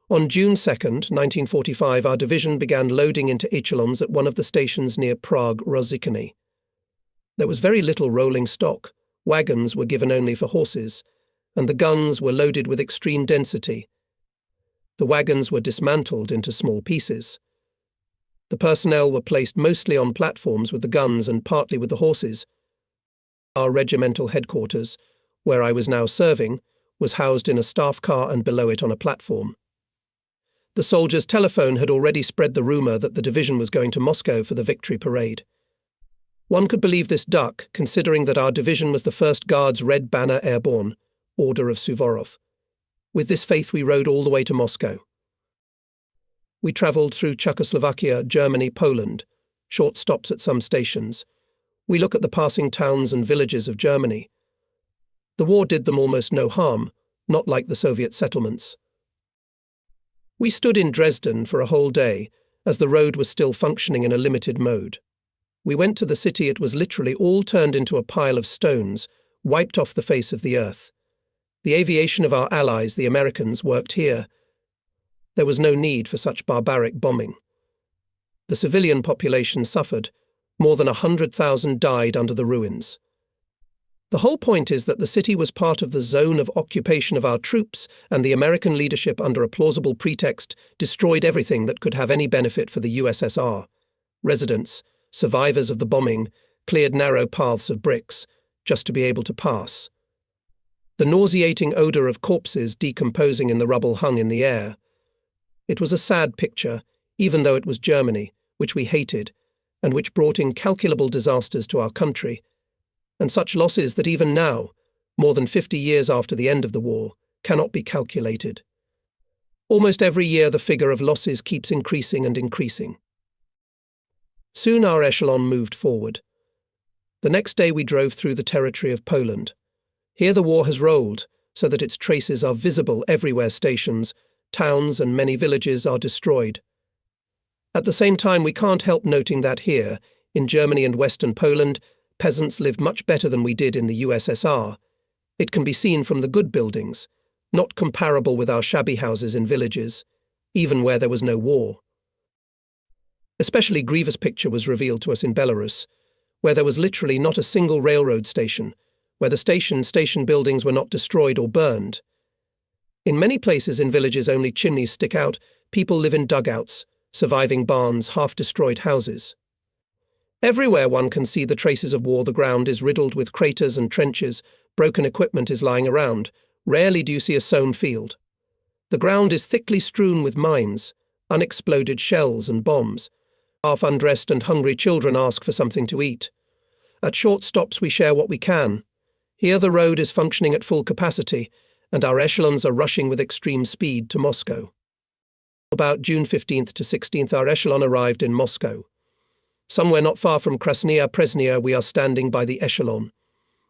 On June 2, 1945, our division began loading into echelons at one of the stations near Prague-Rozhikany. There was very little rolling stock, wagons were given only for horses, and the guns were loaded with extreme density. The wagons were dismantled into small pieces. The personnel were placed mostly on platforms with the guns and partly with the horses. Our regimental headquarters, where I was now serving, was housed in a staff car and below it on a platform. The soldiers' telephone had already spread the rumour that the division was going to Moscow for the victory parade. One could believe this duck, considering that our division was the 1st Guards Red Banner Airborne, Order of Suvorov. With this faith we rode all the way to Moscow. We travelled through Czechoslovakia, Germany, Poland, short stops at some stations. We look at the passing towns and villages of Germany. The war did them almost no harm, not like the Soviet settlements. We stood in Dresden for a whole day, as the road was still functioning in a limited mode. We went to the city. It was literally all turned into a pile of stones, wiped off the face of the earth. The aviation of our allies, the Americans, worked here. There was no need for such barbaric bombing. The civilian population suffered. More than 100,000 died under the ruins. The whole point is that the city was part of the zone of occupation of our troops, and the American leadership, under a plausible pretext, destroyed everything that could have any benefit for the USSR. Residents, survivors of the bombing, cleared narrow paths of bricks, just to be able to pass. The nauseating odour of corpses decomposing in the rubble hung in the air. It was a sad picture, even though it was Germany, which we hated, and which brought incalculable disasters to our country, and such losses that even now, more than 50 years after the end of the war, cannot be calculated. Almost every year the figure of losses keeps increasing and increasing. Soon our echelon moved forward. The next day we drove through the territory of Poland. Here the war has rolled, so that its traces are visible everywhere. Stations, towns and many villages are destroyed. At the same time, we can't help noting that here, in Germany and Western Poland, peasants lived much better than we did in the USSR. It can be seen from the good buildings, not comparable with our shabby houses in villages, even where there was no war. Especially grievous picture was revealed to us in Belarus, where there was literally not a single railroad station, where the station buildings were not destroyed or burned. In many places in villages only chimneys stick out, people live in dugouts, surviving barns, half-destroyed houses. Everywhere one can see the traces of war. The ground is riddled with craters and trenches, broken equipment is lying around, rarely do you see a sown field. The ground is thickly strewn with mines, unexploded shells and bombs. Half-undressed and hungry children ask for something to eat. At short stops we share what we can. Here the road is functioning at full capacity, and our echelons are rushing with extreme speed to Moscow. About June 15th to 16th our echelon arrived in Moscow. Somewhere not far from Krasnaya Presnya we are standing by the echelon.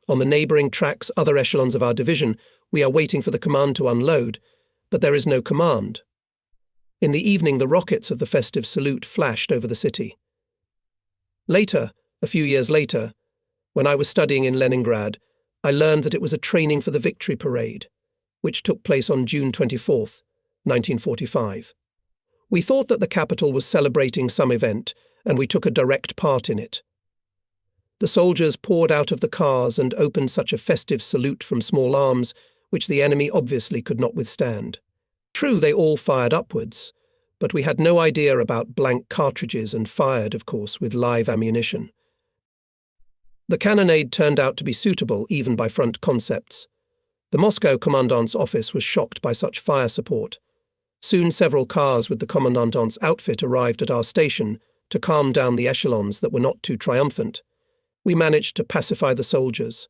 On the neighbouring tracks, other echelons of our division, we are waiting for the command to unload, but there is no command. In the evening the rockets of the festive salute flashed over the city. Later, a few years later, when I was studying in Leningrad, I learned that it was a training for the victory parade, which took place on June 24th, 1945. We thought that the capital was celebrating some event, and we took a direct part in it. The soldiers poured out of the cars and opened such a festive salute from small arms, which the enemy obviously could not withstand. True, they all fired upwards, but we had no idea about blank cartridges and fired, of course, with live ammunition. The cannonade turned out to be suitable even by front concepts. The Moscow commandant's office was shocked by such fire support. Soon several cars with the commandant's outfit arrived at our station to calm down the echelons that were not too triumphant. We managed to pacify the soldiers.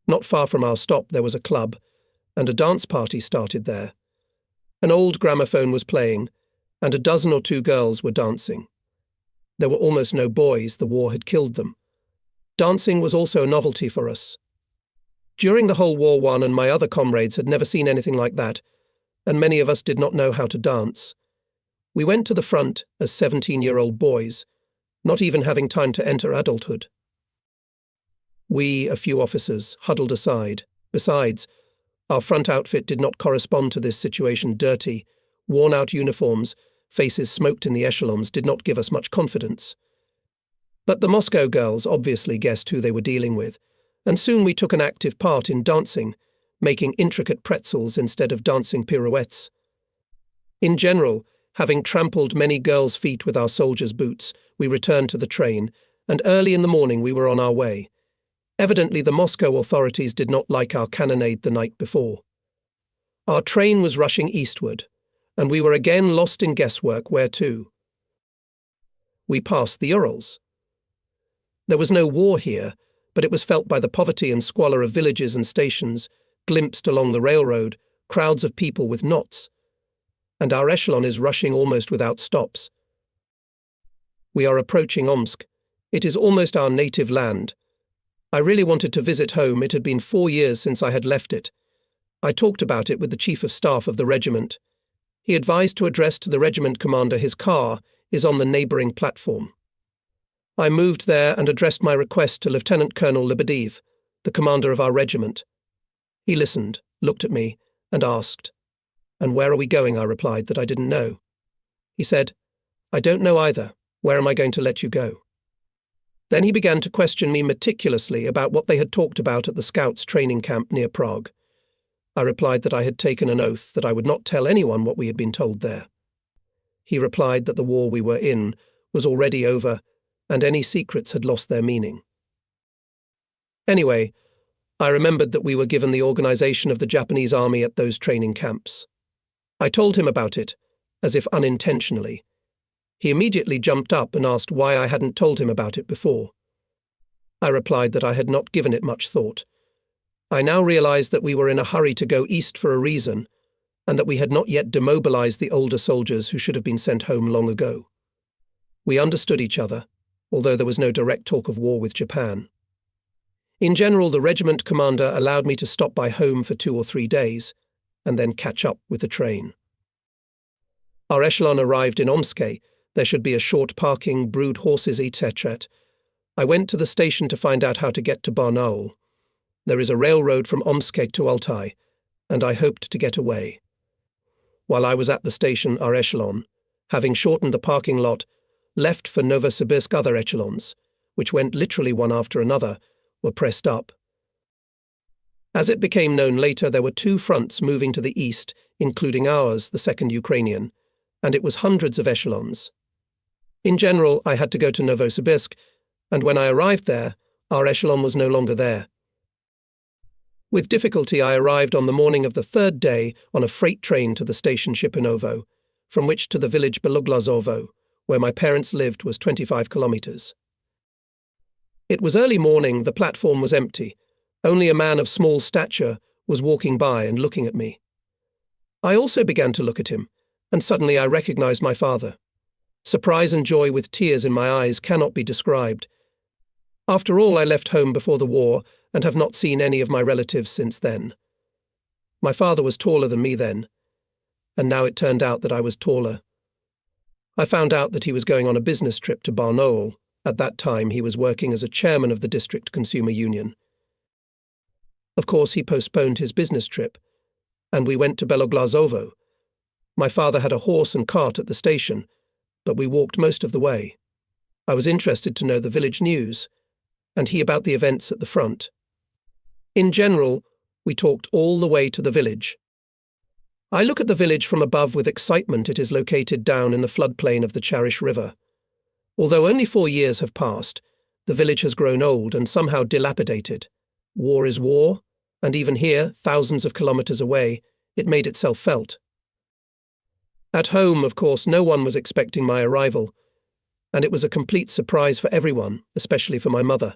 Not far from our stop there was a club, and a dance party started there. An old gramophone was playing, and a dozen or two girls were dancing. There were almost no boys, the war had killed them. Dancing was also a novelty for us. During the whole war, one and my other comrades had never seen anything like that, and many of us did not know how to dance. We went to the front as 17-year-old boys, not even having time to enter adulthood. We, a few officers, huddled aside. Besides, Our front outfit did not correspond to this situation. Dirty, worn-out uniforms, faces smoked in the echelons did not give us much confidence. But the Moscow girls obviously guessed who they were dealing with, and soon we took an active part in dancing, making intricate pretzels instead of dancing pirouettes. In general, having trampled many girls' feet with our soldiers' boots, we returned to the train, and early in the morning we were on our way. Evidently the Moscow authorities did not like our cannonade the night before. Our train was rushing eastward, and we were again lost in guesswork where to. We passed the Urals. There was no war here, but it was felt by the poverty and squalor of villages and stations, glimpsed along the railroad, crowds of people with knots. And our echelon is rushing almost without stops. We are approaching Omsk. It is almost our native land. I really wanted to visit home. It had been 4 years since I had left it. I talked about it with the chief of staff of the regiment. He advised to address to the regiment commander his car is on the neighbouring platform. I moved there and addressed my request to Lieutenant Colonel Lebedev, the commander of our regiment. He listened, looked at me, and asked, "And where are we going?" I replied that I didn't know. He said, "I don't know either. Where am I going to let you go?" Then he began to question me meticulously about what they had talked about at the scouts' training camp near Prague. I replied that I had taken an oath that I would not tell anyone what we had been told there. He replied that the war we were in was already over, and any secrets had lost their meaning. Anyway, I remembered that we were given the organization of the Japanese army at those training camps. I told him about it, as if unintentionally. He immediately jumped up and asked why I hadn't told him about it before. I replied that I had not given it much thought. I now realized that we were in a hurry to go east for a reason, and that we had not yet demobilized the older soldiers who should have been sent home long ago. We understood each other, although there was no direct talk of war with Japan. In general, the regiment commander allowed me to stop by home for 2 or 3 days, and then catch up with the train. Our echelon arrived in Omsk. There should be a short parking, brood horses, etc. I went to the station to find out how to get to Barnaul. There is a railroad from Omsk to Altai, and I hoped to get away. While I was at the station, our echelon, having shortened the parking lot, left for Novosibirsk. Other echelons, which went literally one after another, were pressed up. As it became known later, there were 2 fronts moving to the east, including ours, the 2nd Ukrainian, and it was hundreds of echelons. In general, I had to go to Novosibirsk, and when I arrived there, our echelon was no longer there. With difficulty, I arrived on the morning of the 3rd day on a freight train to the station Shipinovo, from which to the village Beloglazovo, where my parents lived, was 25 kilometers. It was early morning. The platform was empty. Only a man of small stature was walking by and looking at me. I also began to look at him, and suddenly I recognized my father. Surprise and joy with tears in my eyes cannot be described. After all, I left home before the war and have not seen any of my relatives since then. My father was taller than me then, and now it turned out that I was taller. I found out that he was going on a business trip to Barnaul. At that time, he was working as a chairman of the district consumer union. Of course, he postponed his business trip, and we went to Beloglazovo. My father had a horse and cart at the station, but we walked most of the way. I was interested to know the village news, and he about the events at the front. In general, we talked all the way to the village. I look at the village from above with excitement. It is located down in the floodplain of the Charish River. Although only 4 years have passed, the village has grown old and somehow dilapidated. War is war, and even here, thousands of kilometers away, it made itself felt. At home, of course, no one was expecting my arrival, and it was a complete surprise for everyone, especially for my mother,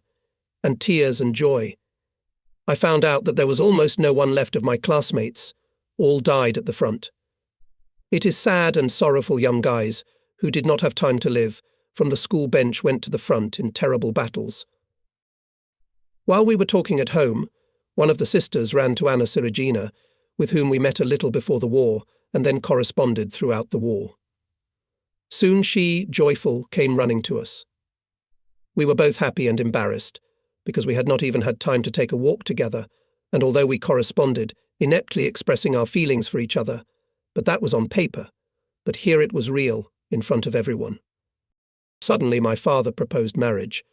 and tears and joy. I found out that there was almost no one left of my classmates. All died at the front. It is sad and sorrowful. Young guys, who did not have time to live, from the school bench went to the front in terrible battles. While we were talking at home, one of the sisters ran to Anna Sirigina, with whom we met a little before the war, and then corresponded throughout the war. Soon she, joyful, came running to us. We were both happy and embarrassed, because we had not even had time to take a walk together, and although we corresponded, ineptly expressing our feelings for each other, but that was on paper. But here it was real, in front of everyone. Suddenly my father proposed marriage.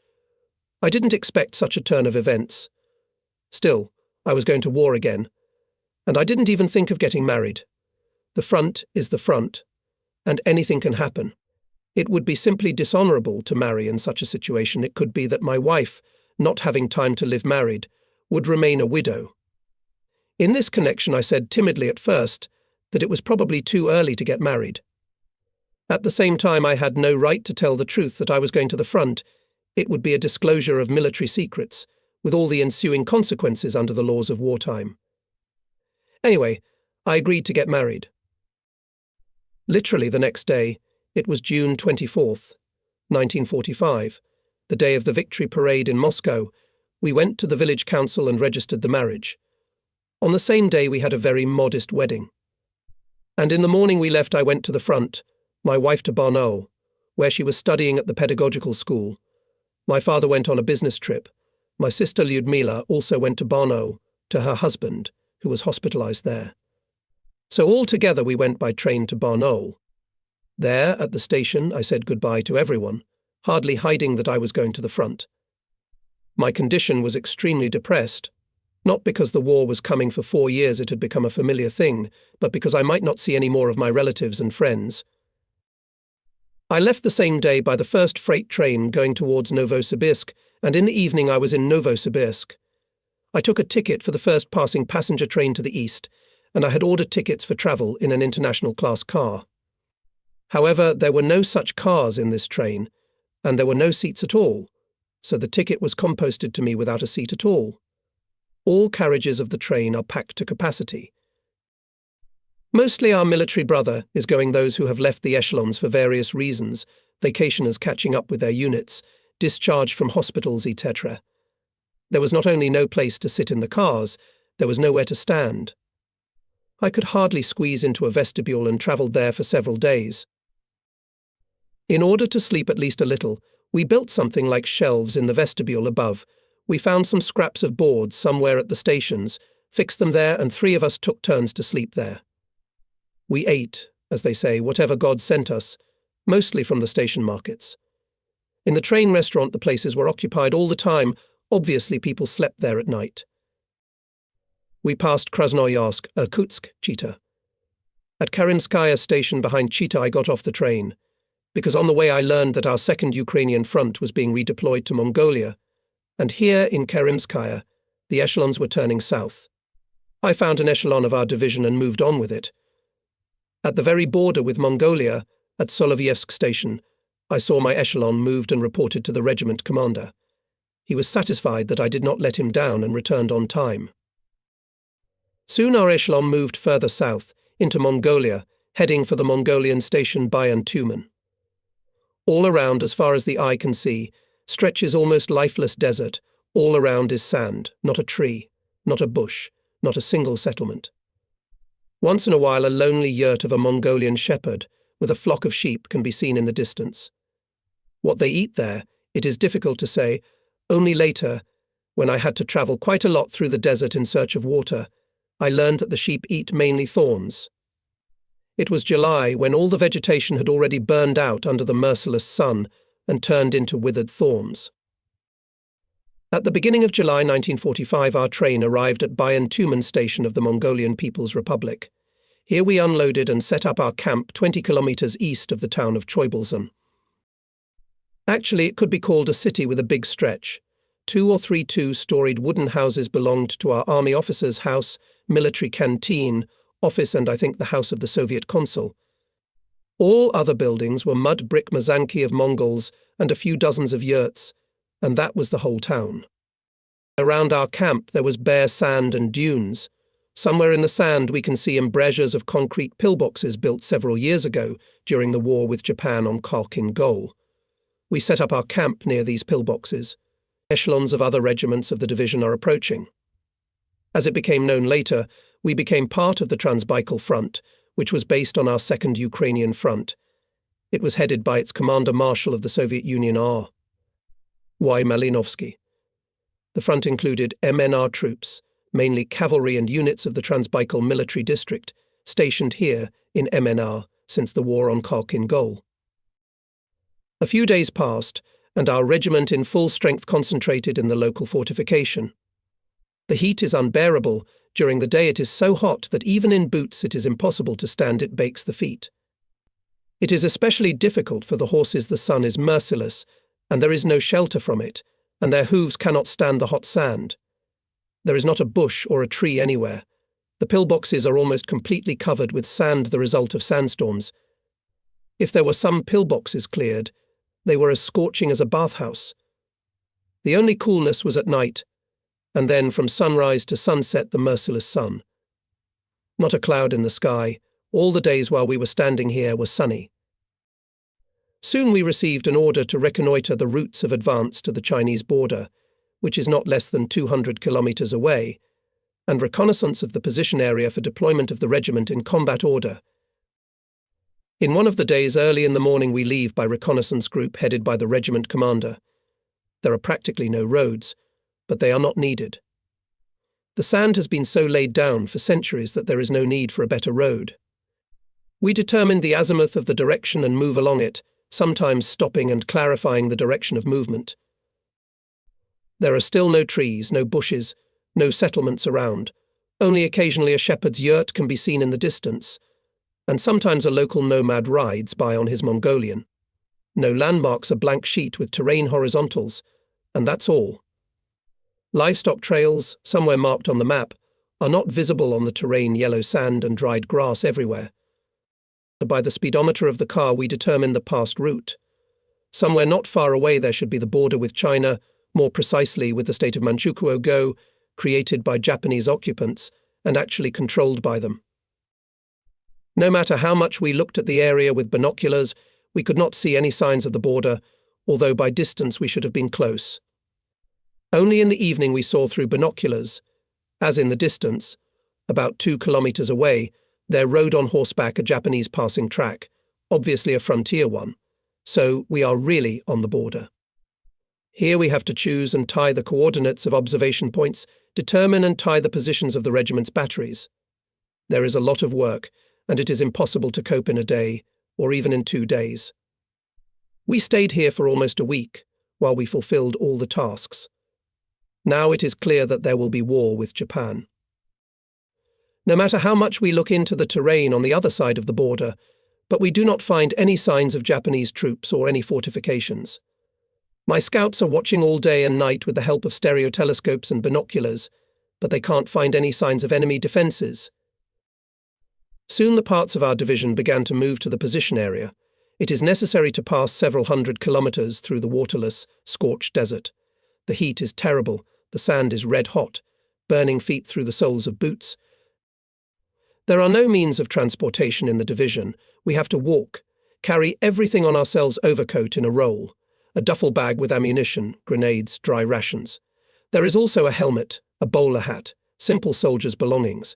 I didn't expect such a turn of events. Still, I was going to war again, and I didn't even think of getting married. The front is the front, and anything can happen. It would be simply dishonourable to marry in such a situation. It could be that my wife, not having time to live married, would remain a widow. In this connection I said timidly at first that it was probably too early to get married. At the same time I had no right to tell the truth that I was going to the front. It would be a disclosure of military secrets, with all the ensuing consequences under the laws of wartime. Anyway, I agreed to get married. Literally the next day, it was June 24th, 1945, the day of the victory parade in Moscow, we went to the village council and registered the marriage. On the same day we had a very modest wedding. And in the morning we left. I went to the front, my wife to Barnaul, where she was studying at the pedagogical school. My father went on a business trip. My sister Lyudmila also went to Barnaul, to her husband, who was hospitalized there. So all together we went by train to Barnaul. There, at the station, I said goodbye to everyone, hardly hiding that I was going to the front. My condition was extremely depressed, not because the war was coming for 4 years, it had become a familiar thing, but because I might not see any more of my relatives and friends. I left the same day by the first freight train going towards Novosibirsk, and in the evening I was in Novosibirsk. I took a ticket for the first passing passenger train to the east, and I had ordered tickets for travel in an international class car. However, there were no such cars in this train, and there were no seats at all, so the ticket was composted to me without a seat at all. All carriages of the train are packed to capacity. Mostly our military brother is going, those who have left the echelons for various reasons, vacationers catching up with their units, discharged from hospitals, etc. There was not only no place to sit in the cars, there was nowhere to stand. I could hardly squeeze into a vestibule and travelled there for several days. In order to sleep at least a little, we built something like shelves in the vestibule above. We found some scraps of boards somewhere at the stations, fixed them there, and 3 of us took turns to sleep there. We ate, as they say, whatever God sent us, mostly from the station markets. In the train restaurant the places were occupied all the time. Obviously people slept there at night. We passed Krasnoyarsk, Irkutsk, Chita. At Karinskaya station behind Chita I got off the train, because on the way I learned that our second Ukrainian front was being redeployed to Mongolia, and here in Karinskaya the echelons were turning south. I found an echelon of our division and moved on with it. At the very border with Mongolia, at Solovyevsk station, I saw my echelon moved and reported to the regiment commander. He was satisfied that I did not let him down and returned on time. Soon our echelon moved further south, into Mongolia, heading for the Mongolian station Bayan Tumen. All around, as far as the eye can see, stretches almost lifeless desert. All around is sand, not a tree, not a bush, not a single settlement. Once in a while a lonely yurt of a Mongolian shepherd with a flock of sheep can be seen in the distance. What they eat there, it is difficult to say. Only later, when I had to travel quite a lot through the desert in search of water, I learned that the sheep eat mainly thorns. It was July, when all the vegetation had already burned out under the merciless sun and turned into withered thorns. At the beginning of July 1945 our train arrived at Bayan Tumen station of the Mongolian People's Republic. Here we unloaded and set up our camp 20 kilometers east of the town of Choibalsan. Actually, it could be called a city with a big stretch. 2 or 3 two-storied wooden houses belonged to our army officers' house, military canteen, office, and I think the house of the Soviet consul. All other buildings were mud brick mazanki of Mongols and a few dozens of yurts, and that was the whole town. Around our camp there was bare sand and dunes. Somewhere in the sand we can see embrasures of concrete pillboxes built several years ago during the war with Japan on Khalkhin Gol. We set up our camp near these pillboxes. Echelons of other regiments of the division are approaching. As it became known later, we became part of the Transbaikal Front, which was based on our Second Ukrainian Front. It was headed by its Commander-Marshal of the Soviet Union R. Y. Malinovsky. The front included MNR troops, mainly cavalry and units of the Transbaikal Military District, stationed here in MNR since the war on Kok in Gol. A few days passed, and our regiment in full strength concentrated in the local fortification. The heat is unbearable. During the day it is so hot that even in boots it is impossible to stand, it bakes the feet. It is especially difficult for the horses. The sun is merciless, and there is no shelter from it, and their hooves cannot stand the hot sand. There is not a bush or a tree anywhere. The pillboxes are almost completely covered with sand, the result of sandstorms. If there were some pillboxes cleared, they were as scorching as a bathhouse. The only coolness was at night, and then from sunrise to sunset the merciless sun. Not a cloud in the sky. All the days while we were standing here were sunny. Soon we received an order to reconnoitre the routes of advance to the Chinese border, which is not less than 200 kilometres away, and reconnaissance of the position area for deployment of the regiment in combat order. In one of the days early in the morning we leave by reconnaissance group headed by the regiment commander. There are practically no roads, but they are not needed. The sand has been so laid down for centuries that there is no need for a better road. We determine the azimuth of the direction and move along it, sometimes stopping and clarifying the direction of movement. There are still no trees, no bushes, no settlements around. Only occasionally a shepherd's yurt can be seen in the distance, and sometimes a local nomad rides by on his Mongolian. No landmarks, a blank sheet with terrain horizontals, and that's all. Livestock trails, somewhere marked on the map, are not visible on the terrain, yellow sand and dried grass everywhere. By the speedometer of the car we determine the past route. Somewhere not far away there should be the border with China, more precisely with the state of Manchuria, created by Japanese occupants and actually controlled by them. No matter how much we looked at the area with binoculars, we could not see any signs of the border, although by distance we should have been close. Only in the evening we saw through binoculars, as in the distance, about 2 kilometers away, there rode on horseback a Japanese passing track, obviously a frontier one, so we are really on the border. Here we have to choose and tie the coordinates of observation points, determine and tie the positions of the regiment's batteries. There is a lot of work, and it is impossible to cope in a day, or even in 2 days. We stayed here for almost a week, while we fulfilled all the tasks. Now it is clear that there will be war with Japan. No matter how much we look into the terrain on the other side of the border, but we do not find any signs of Japanese troops or any fortifications. My scouts are watching all day and night with the help of stereo telescopes and binoculars, but they can't find any signs of enemy defences. Soon the parts of our division began to move to the position area. It is necessary to pass several hundred kilometres through the waterless, scorched desert. The heat is terrible, the sand is red hot, burning feet through the soles of boots. There are no means of transportation in the division. We have to walk, carry everything on ourselves, overcoat in a roll, a duffel bag with ammunition, grenades, dry rations. There is also a helmet, a bowler hat, simple soldiers' belongings.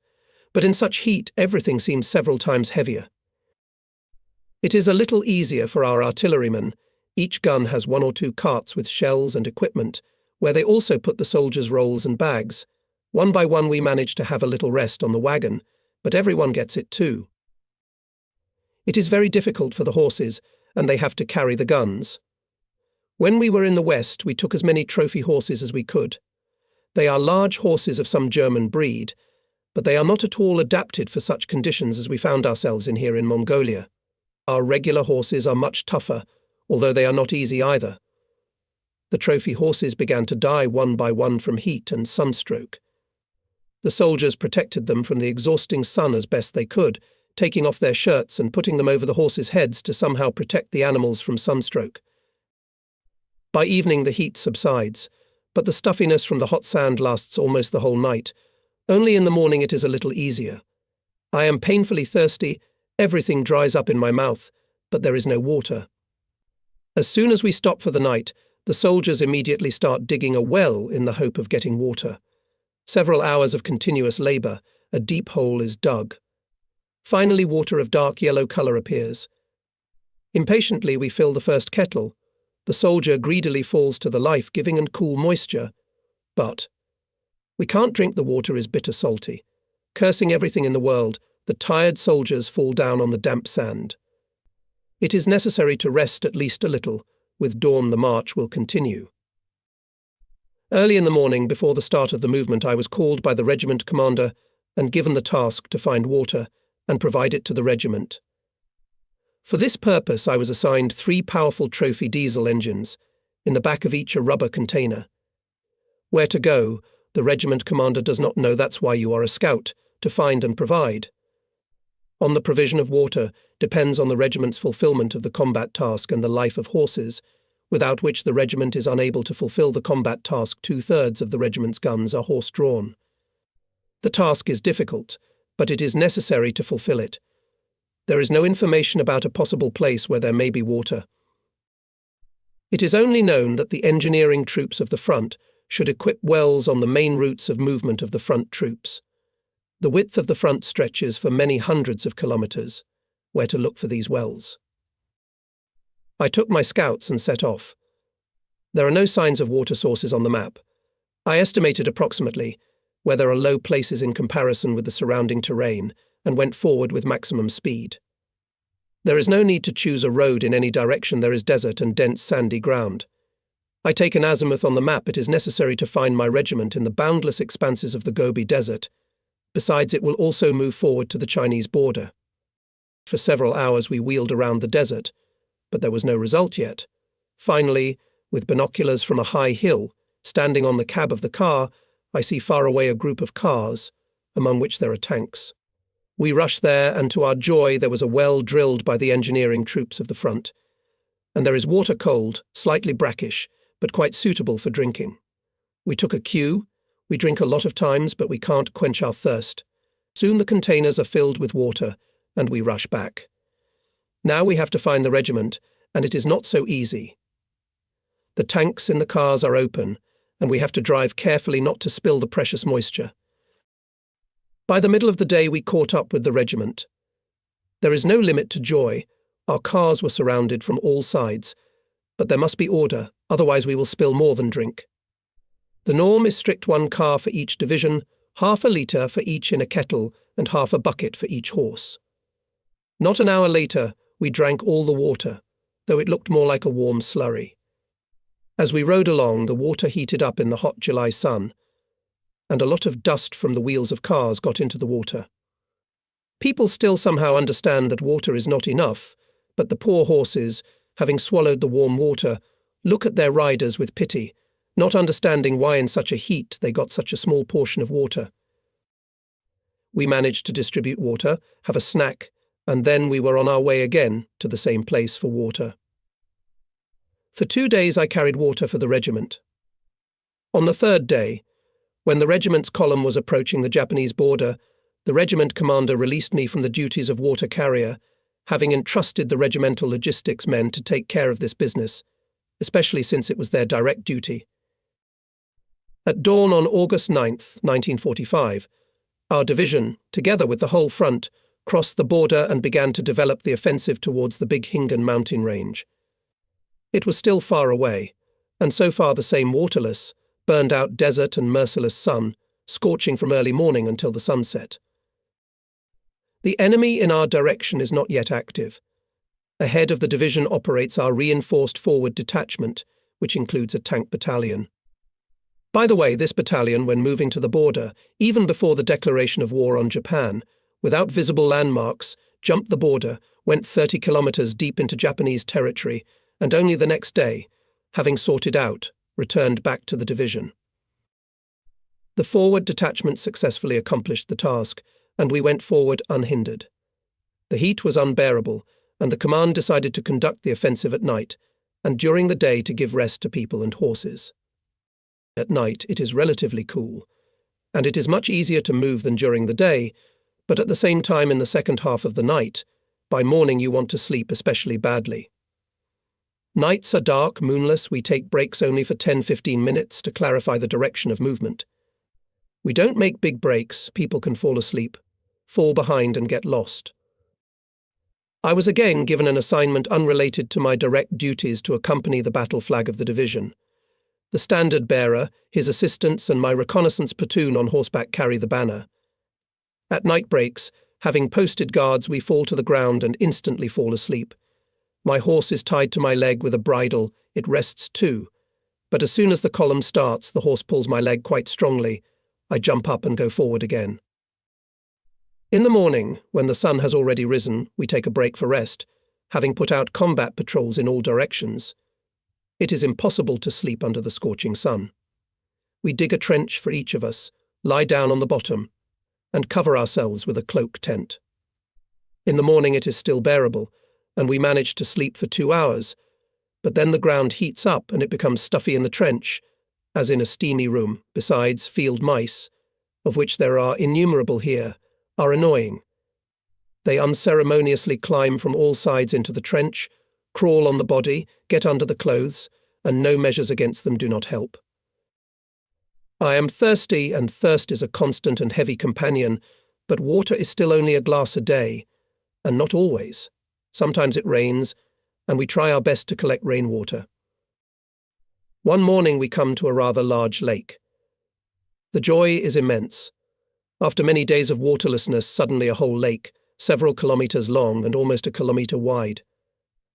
But in such heat, everything seems several times heavier. It is a little easier for our artillerymen. Each gun has 1 or 2 carts with shells and equipment, where they also put the soldiers' rolls and bags. One by one we manage to have a little rest on the wagon, but everyone gets it too. It is very difficult for the horses, and they have to carry the guns. When we were in the West, we took as many trophy horses as we could. They are large horses of some German breed, but they are not at all adapted for such conditions as we found ourselves in here in Mongolia. Our regular horses are much tougher, although they are not easy either. The trophy horses began to die one by one from heat and sunstroke. The soldiers protected them from the exhausting sun as best they could, taking off their shirts and putting them over the horses' heads to somehow protect the animals from sunstroke. By evening the heat subsides, but the stuffiness from the hot sand lasts almost the whole night. Only in the morning it is a little easier. I am painfully thirsty, everything dries up in my mouth, but there is no water. As soon as we stop for the night, the soldiers immediately start digging a well in the hope of getting water. Several hours of continuous labour, a deep hole is dug. Finally water of dark yellow colour appears. Impatiently we fill the first kettle. The soldier greedily falls to the life-giving and cool moisture. But We can't drink the water is bitter salty. Cursing everything in the world, the tired soldiers fall down on the damp sand. It is necessary to rest at least a little. With dawn the march will continue. Early in the morning, before the start of the movement, I was called by the regiment commander and given the task to find water and provide it to the regiment. For this purpose, I was assigned 3 powerful trophy diesel engines, in the back of each a rubber container. Where to go, the regiment commander does not know. That's why you are a scout, to find and provide. On the provision of water depends on the regiment's fulfillment of the combat task and the life of horses, without which the regiment is unable to fulfill the combat task. 2/3 of the regiment's guns are horse-drawn. The task is difficult, but it is necessary to fulfill it. There is no information about a possible place where there may be water. It is only known that the engineering troops of the front should equip wells on the main routes of movement of the front troops. The width of the front stretches for many hundreds of kilometers. Where to look for these wells? I took my scouts and set off. There are no signs of water sources on the map. I estimated approximately where there are low places in comparison with the surrounding terrain and went forward with maximum speed. There is no need to choose a road in any direction. There is desert and dense sandy ground. I take an azimuth on the map. It is necessary to find my regiment in the boundless expanses of the Gobi Desert. Besides, it will also move forward to the Chinese border. For several hours we wheeled around the desert, but there was no result yet. Finally, with binoculars from a high hill, standing on the cab of the car, I see far away a group of cars, among which there are tanks. We rush there, and to our joy there was a well drilled by the engineering troops of the front. And there is water cold, slightly brackish, but quite suitable for drinking. We took a queue. We drink a lot of times, but we can't quench our thirst. Soon the containers are filled with water, and we rush back. Now we have to find the regiment, and it is not so easy. The tanks in the cars are open, and we have to drive carefully not to spill the precious moisture. By the middle of the day we caught up with the regiment. There is no limit to joy. Our cars were surrounded from all sides, but there must be order, otherwise we will spill more than drink. The norm is strict: 1 car for each division, half a litre for each in a kettle, and half a bucket for each horse. Not an hour later, we drank all the water, though it looked more like a warm slurry. As we rode along, the water heated up in the hot July sun, and a lot of dust from the wheels of cars got into the water. People still somehow understand that water is not enough, but the poor horses, having swallowed the warm water, look at their riders with pity, not understanding why in such a heat they got such a small portion of water. We managed to distribute water, have a snack, and then we were on our way again to the same place for water. For 2 days I carried water for the regiment. On the 3rd day, when the regiment's column was approaching the Japanese border, the regiment commander released me from the duties of water carrier, having entrusted the regimental logistics men to take care of this business, especially since it was their direct duty. At dawn on August 9th, 1945, our division, together with the whole front, crossed the border and began to develop the offensive towards the Big Hingan mountain range. It was still far away, and so far the same waterless, burned-out desert and merciless sun, scorching from early morning until the sunset. The enemy in our direction is not yet active. Ahead of the division operates our reinforced forward detachment, which includes a tank battalion. By the way, this battalion, when moving to the border, even before the declaration of war on Japan, without visible landmarks, jumped the border, went 30 kilometers deep into Japanese territory, and only the next day, having sorted out, returned back to the division. The forward detachment successfully accomplished the task, and we went forward unhindered. The heat was unbearable, and the command decided to conduct the offensive at night, and during the day to give rest to people and horses. At night it is relatively cool, and it is much easier to move than during the day, but at the same time in the second half of the night, by morning you want to sleep especially badly. Nights are dark, moonless. We take breaks only for 10-15 minutes to clarify the direction of movement. We don't make big breaks. People can fall asleep, fall behind and get lost. I was again given an assignment unrelated to my direct duties to accompany the battle flag of the division. The standard bearer, his assistants, and my reconnaissance platoon on horseback carry the banner. At night breaks, having posted guards, we fall to the ground and instantly fall asleep. My horse is tied to my leg with a bridle, it rests too. But as soon as the column starts, the horse pulls my leg quite strongly. I jump up and go forward again. In the morning, when the sun has already risen, we take a break for rest, having put out combat patrols in all directions. It is impossible to sleep under the scorching sun. We dig a trench for each of us, lie down on the bottom, and cover ourselves with a cloak tent. In the morning it is still bearable, and we manage to sleep for 2 hours, but then the ground heats up and it becomes stuffy in the trench, as in a steamy room. Besides, field mice, of which there are innumerable here, are annoying. They unceremoniously climb from all sides into the trench, crawl on the body, get under the clothes, and no measures against them do not help. I am thirsty, and thirst is a constant and heavy companion, but water is still only a glass a day, and not always. Sometimes it rains, and we try our best to collect rainwater. One morning we come to a rather large lake. The joy is immense. After many days of waterlessness, suddenly a whole lake, several kilometers long and almost a kilometer wide.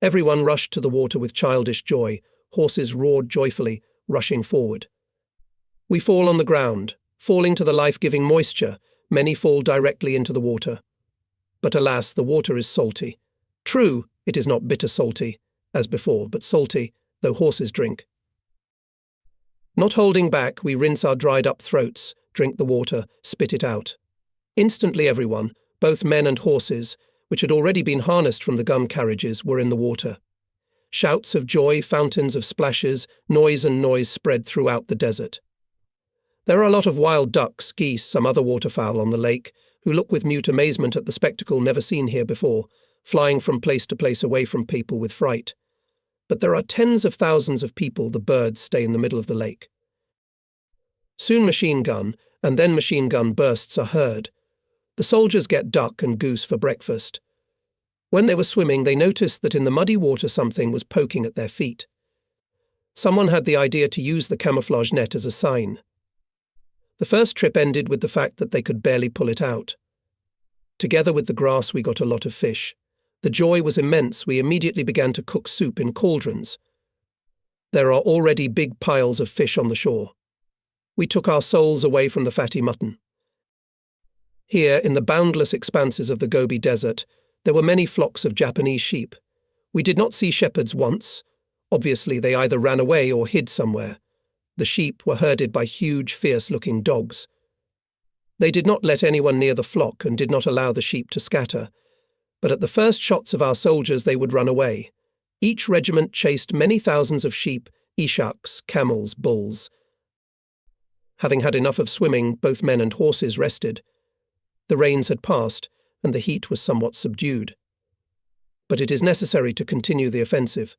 Everyone rushed to the water with childish joy. Horses roared joyfully, rushing forward. We fall on the ground, falling to the life-giving moisture. Many fall directly into the water. But alas, the water is salty. True, it is not bitter salty, as before, but salty, though horses drink. Not holding back, we rinse our dried-up throats, drink the water, spit it out. Instantly everyone, both men and horses, which had already been harnessed from the gun carriages, were in the water. Shouts of joy, fountains of splashes, noise and noise spread throughout the desert. There are a lot of wild ducks, geese, some other waterfowl on the lake, who look with mute amazement at the spectacle never seen here before, flying from place to place away from people with fright. But there are tens of thousands of people. The birds stay in the middle of the lake. Soon machine gun, and then machine gun bursts are heard. The soldiers get duck and goose for breakfast. When they were swimming, they noticed that in the muddy water something was poking at their feet. Someone had the idea to use the camouflage net as a sign. The first trip ended with the fact that they could barely pull it out. Together with the grass, we got a lot of fish. The joy was immense. We immediately began to cook soup in cauldrons. There are already big piles of fish on the shore. We took our souls away from the fatty mutton. Here, in the boundless expanses of the Gobi Desert, there were many flocks of Japanese sheep. We did not see shepherds once. Obviously, they either ran away or hid somewhere. The sheep were herded by huge, fierce-looking dogs. They did not let anyone near the flock and did not allow the sheep to scatter. But at the first shots of our soldiers, they would run away. Each regiment chased many thousands of sheep, ishaks, camels, bulls. Having had enough of swimming, both men and horses rested. The rains had passed, and the heat was somewhat subdued. But it is necessary to continue the offensive.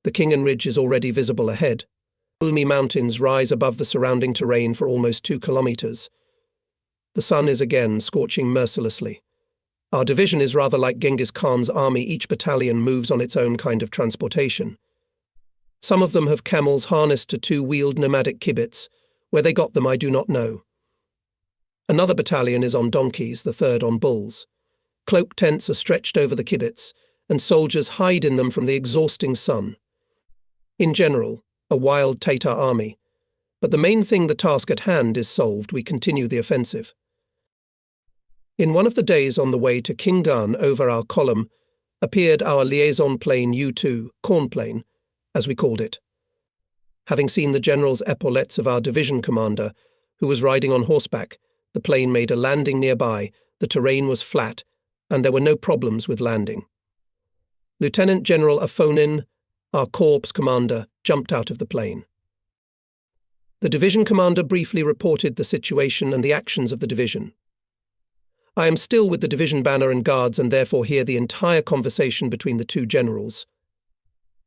The Hingan Ridge is already visible ahead. Gloomy mountains rise above the surrounding terrain for almost 2 kilometers. The sun is again scorching mercilessly. Our division is rather like Genghis Khan's army. Each battalion moves on its own kind of transportation. Some of them have camels harnessed to 2-wheeled nomadic kibbutz. Where they got them I do not know. Another battalion is on donkeys, the third on bulls. Cloak tents are stretched over the kibbutz, and soldiers hide in them from the exhausting sun. In general, a wild Tatar army. But the main thing, the task at hand, is solved. We continue the offensive. In one of the days on the way to Hingan, over our column, appeared our liaison plane U-2, corn plane, as we called it. Having seen the general's epaulettes of our division commander, who was riding on horseback, the plane made a landing nearby. The terrain was flat, and there were no problems with landing. Lieutenant General Afonin, our corps commander, jumped out of the plane. The division commander briefly reported the situation and the actions of the division. I am still with the division banner and guards and therefore hear the entire conversation between the two generals.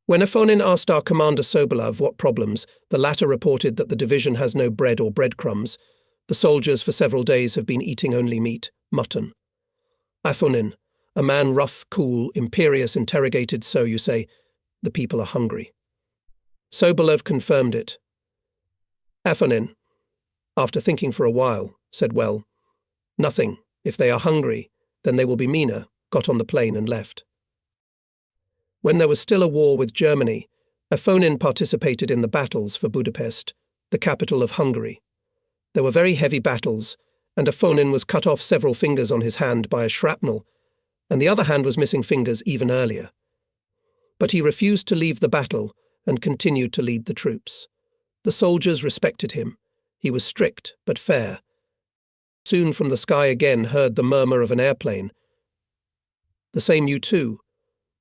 When Afonin asked our commander Sobolov what problems, the latter reported that the division has no bread or breadcrumbs. The soldiers for several days have been eating only meat, mutton. Afonin, a man rough, cool, imperious, interrogated, "So you say, the people are hungry?" Sobolov confirmed it. Afonin, after thinking for a while, said, "Well, nothing. If they are hungry, then they will be meaner," got on the plane and left. When there was still a war with Germany, Afonin participated in the battles for Budapest, the capital of Hungary. There were very heavy battles, and Afonin was cut off several fingers on his hand by a shrapnel, and the other hand was missing fingers even earlier. But he refused to leave the battle and continued to lead the troops. The soldiers respected him. He was strict but fair. Soon from the sky again heard the murmur of an airplane. The same U-2,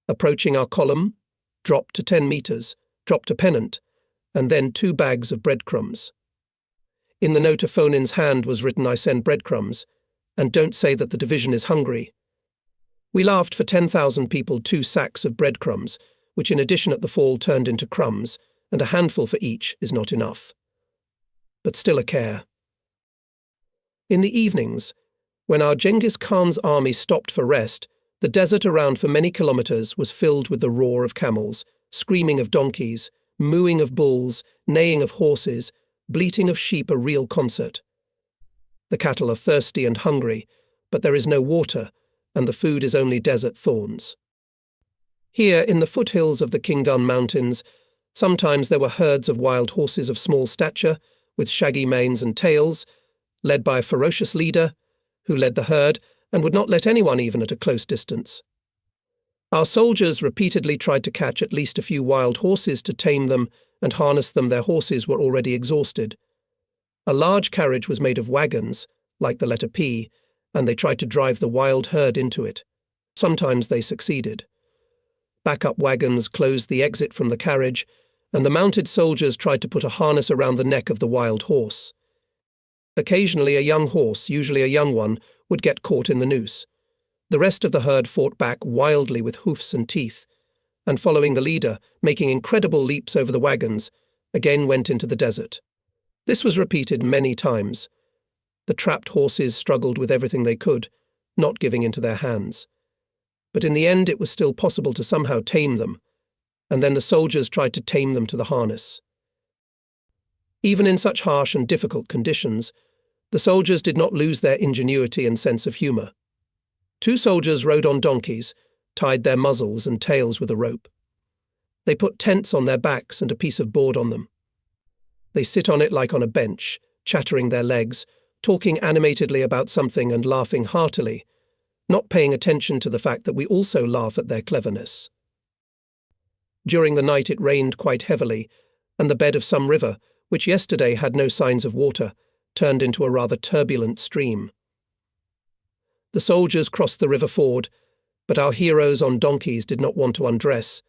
approaching our column, dropped to 10 meters, dropped a pennant, and then 2 bags of breadcrumbs. In the note Afonin's hand was written, "I send breadcrumbs, and don't say that the division is hungry." We laughed. For 10,000 people, 2 sacks of breadcrumbs, which in addition at the fall turned into crumbs, and a handful for each, is not enough. But still a care. In the evenings, when our Genghis Khan's army stopped for rest, the desert around for many kilometers was filled with the roar of camels, screaming of donkeys, mooing of bulls, neighing of horses, bleating of sheep, a real concert. The cattle are thirsty and hungry, but there is no water, and the food is only desert thorns. Here, in the foothills of the Hingan Mountains, sometimes there were herds of wild horses of small stature, with shaggy manes and tails, led by a ferocious leader, who led the herd and would not let anyone even at a close distance. Our soldiers repeatedly tried to catch at least a few wild horses to tame them and harness them. Their horses were already exhausted. A large carriage was made of wagons, like the letter P, and they tried to drive the wild herd into it. Sometimes they succeeded. Backup wagons closed the exit from the carriage, and the mounted soldiers tried to put a harness around the neck of the wild horse. Occasionally a young horse, usually a young one, would get caught in the noose. The rest of the herd fought back wildly with hoofs and teeth, and following the leader, making incredible leaps over the wagons, again went into the desert. This was repeated many times. The trapped horses struggled with everything they could, not giving into their hands. But in the end it was still possible to somehow tame them, and then the soldiers tried to tame them to the harness. Even in such harsh and difficult conditions, the soldiers did not lose their ingenuity and sense of humour. 2 soldiers rode on donkeys, tied their muzzles and tails with a rope. They put tents on their backs and a piece of board on them. They sit on it like on a bench, chattering their legs, talking animatedly about something and laughing heartily, not paying attention to the fact that we also laugh at their cleverness. During the night it rained quite heavily, and the bed of some river, which yesterday had no signs of water, turned into a rather turbulent stream. The soldiers crossed the river ford, but our heroes on donkeys did not want to undress,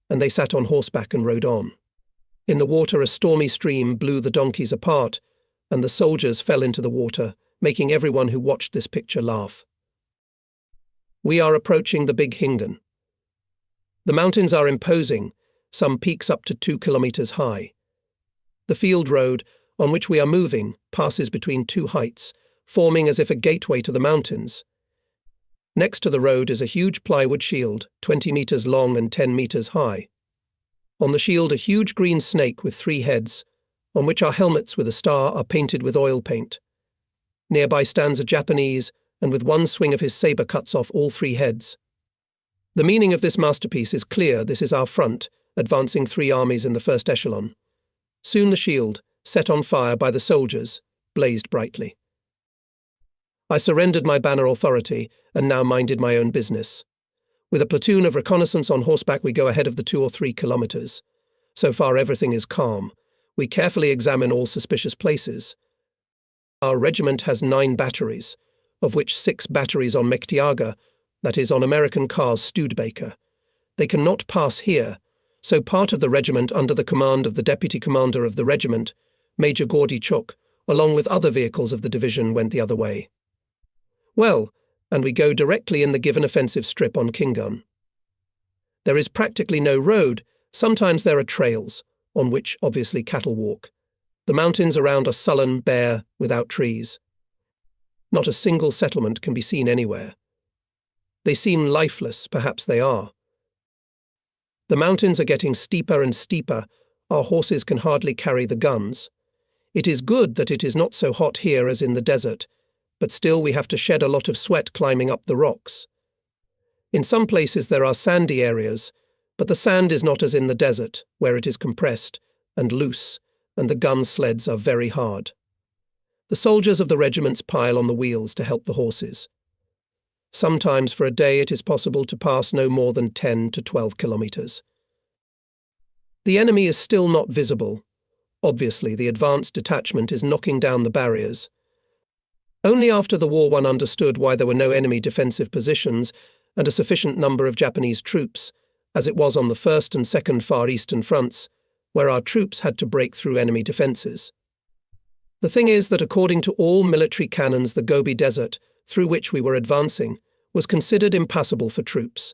and they sat on horseback and rode on. In the water a stormy stream blew the donkeys apart, and the soldiers fell into the water, making everyone who watched this picture laugh. We are approaching the Big Hingan. The mountains are imposing, some peaks up to 2 kilometers high. The field road, on which we are moving, passes between 2 heights, forming as if a gateway to the mountains. Next to the road is a huge plywood shield, 20 meters long and 10 meters high. On the shield a huge green snake with 3 heads, on which our helmets with a star are painted with oil paint. Nearby stands a Japanese, and with one swing of his saber cuts off all 3 heads. The meaning of this masterpiece is clear. This is our front, advancing 3 armies in the first echelon. Soon the shield, set on fire by the soldiers, blazed brightly. I surrendered my banner authority and now minded my own business. With a platoon of reconnaissance on horseback we go ahead of the 2 or 3 kilometers. So far everything is calm. We carefully examine all suspicious places. Our regiment has 9 batteries, of which 6 batteries on Mektiaga, that is, on American Carr's Studebaker. They cannot pass here, so part of the regiment under the command of the deputy commander of the regiment, Major Gordichuk, along with other vehicles of the division, went the other way. Well, and we go directly in the given offensive strip on Hingan. There is practically no road. Sometimes there are trails, on which obviously cattle walk. The mountains around are sullen, bare, without trees. Not a single settlement can be seen anywhere. They seem lifeless, perhaps they are. The mountains are getting steeper and steeper. Our horses can hardly carry the guns. It is good that it is not so hot here as in the desert, but still we have to shed a lot of sweat climbing up the rocks. In some places there are sandy areas, but the sand is not as in the desert, where it is compressed and loose, and the gun sleds are very hard. The soldiers of the regiments pile on the wheels to help the horses. Sometimes for a day it is possible to pass no more than 10 to 12 kilometers. The enemy is still not visible. Obviously, the advanced detachment is knocking down the barriers. Only after the war one understood why there were no enemy defensive positions and a sufficient number of Japanese troops, as it was on the First and Second Far Eastern fronts, where our troops had to break through enemy defenses. The thing is that according to all military canons, the Gobi Desert, through which we were advancing, was considered impassable for troops,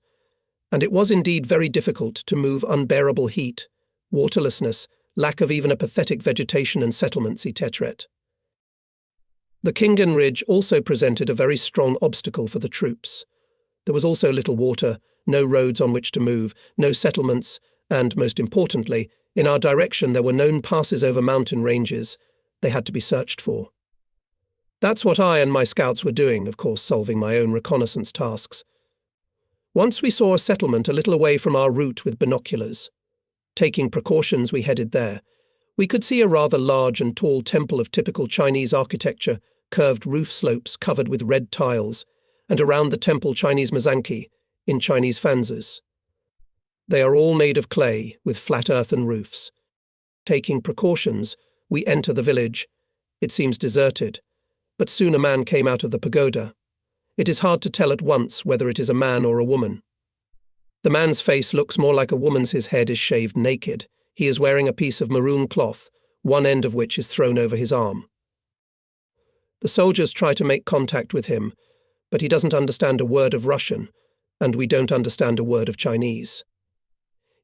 and it was indeed very difficult to move unbearable heat, waterlessness, lack of even a pathetic vegetation and settlements, etc. The Hingan Ridge also presented a very strong obstacle for the troops. There was also little water, no roads on which to move, no settlements, and, most importantly, in our direction there were known passes over mountain ranges. They had to be searched for. That's what I and my scouts were doing, of course solving my own reconnaissance tasks. Once we saw a settlement a little away from our route with binoculars. Taking precautions, we headed there. We could see a rather large and tall temple of typical Chinese architecture, curved roof slopes covered with red tiles, and around the temple Chinese mazanki, in Chinese fanzas. They are all made of clay, with flat earthen roofs. Taking precautions, we enter the village. It seems deserted, but soon a man came out of the pagoda. It is hard to tell at once whether it is a man or a woman. The man's face looks more like a woman's. His head is shaved naked. He is wearing a piece of maroon cloth, one end of which is thrown over his arm. The soldiers try to make contact with him, but he doesn't understand a word of Russian, and we don't understand a word of Chinese.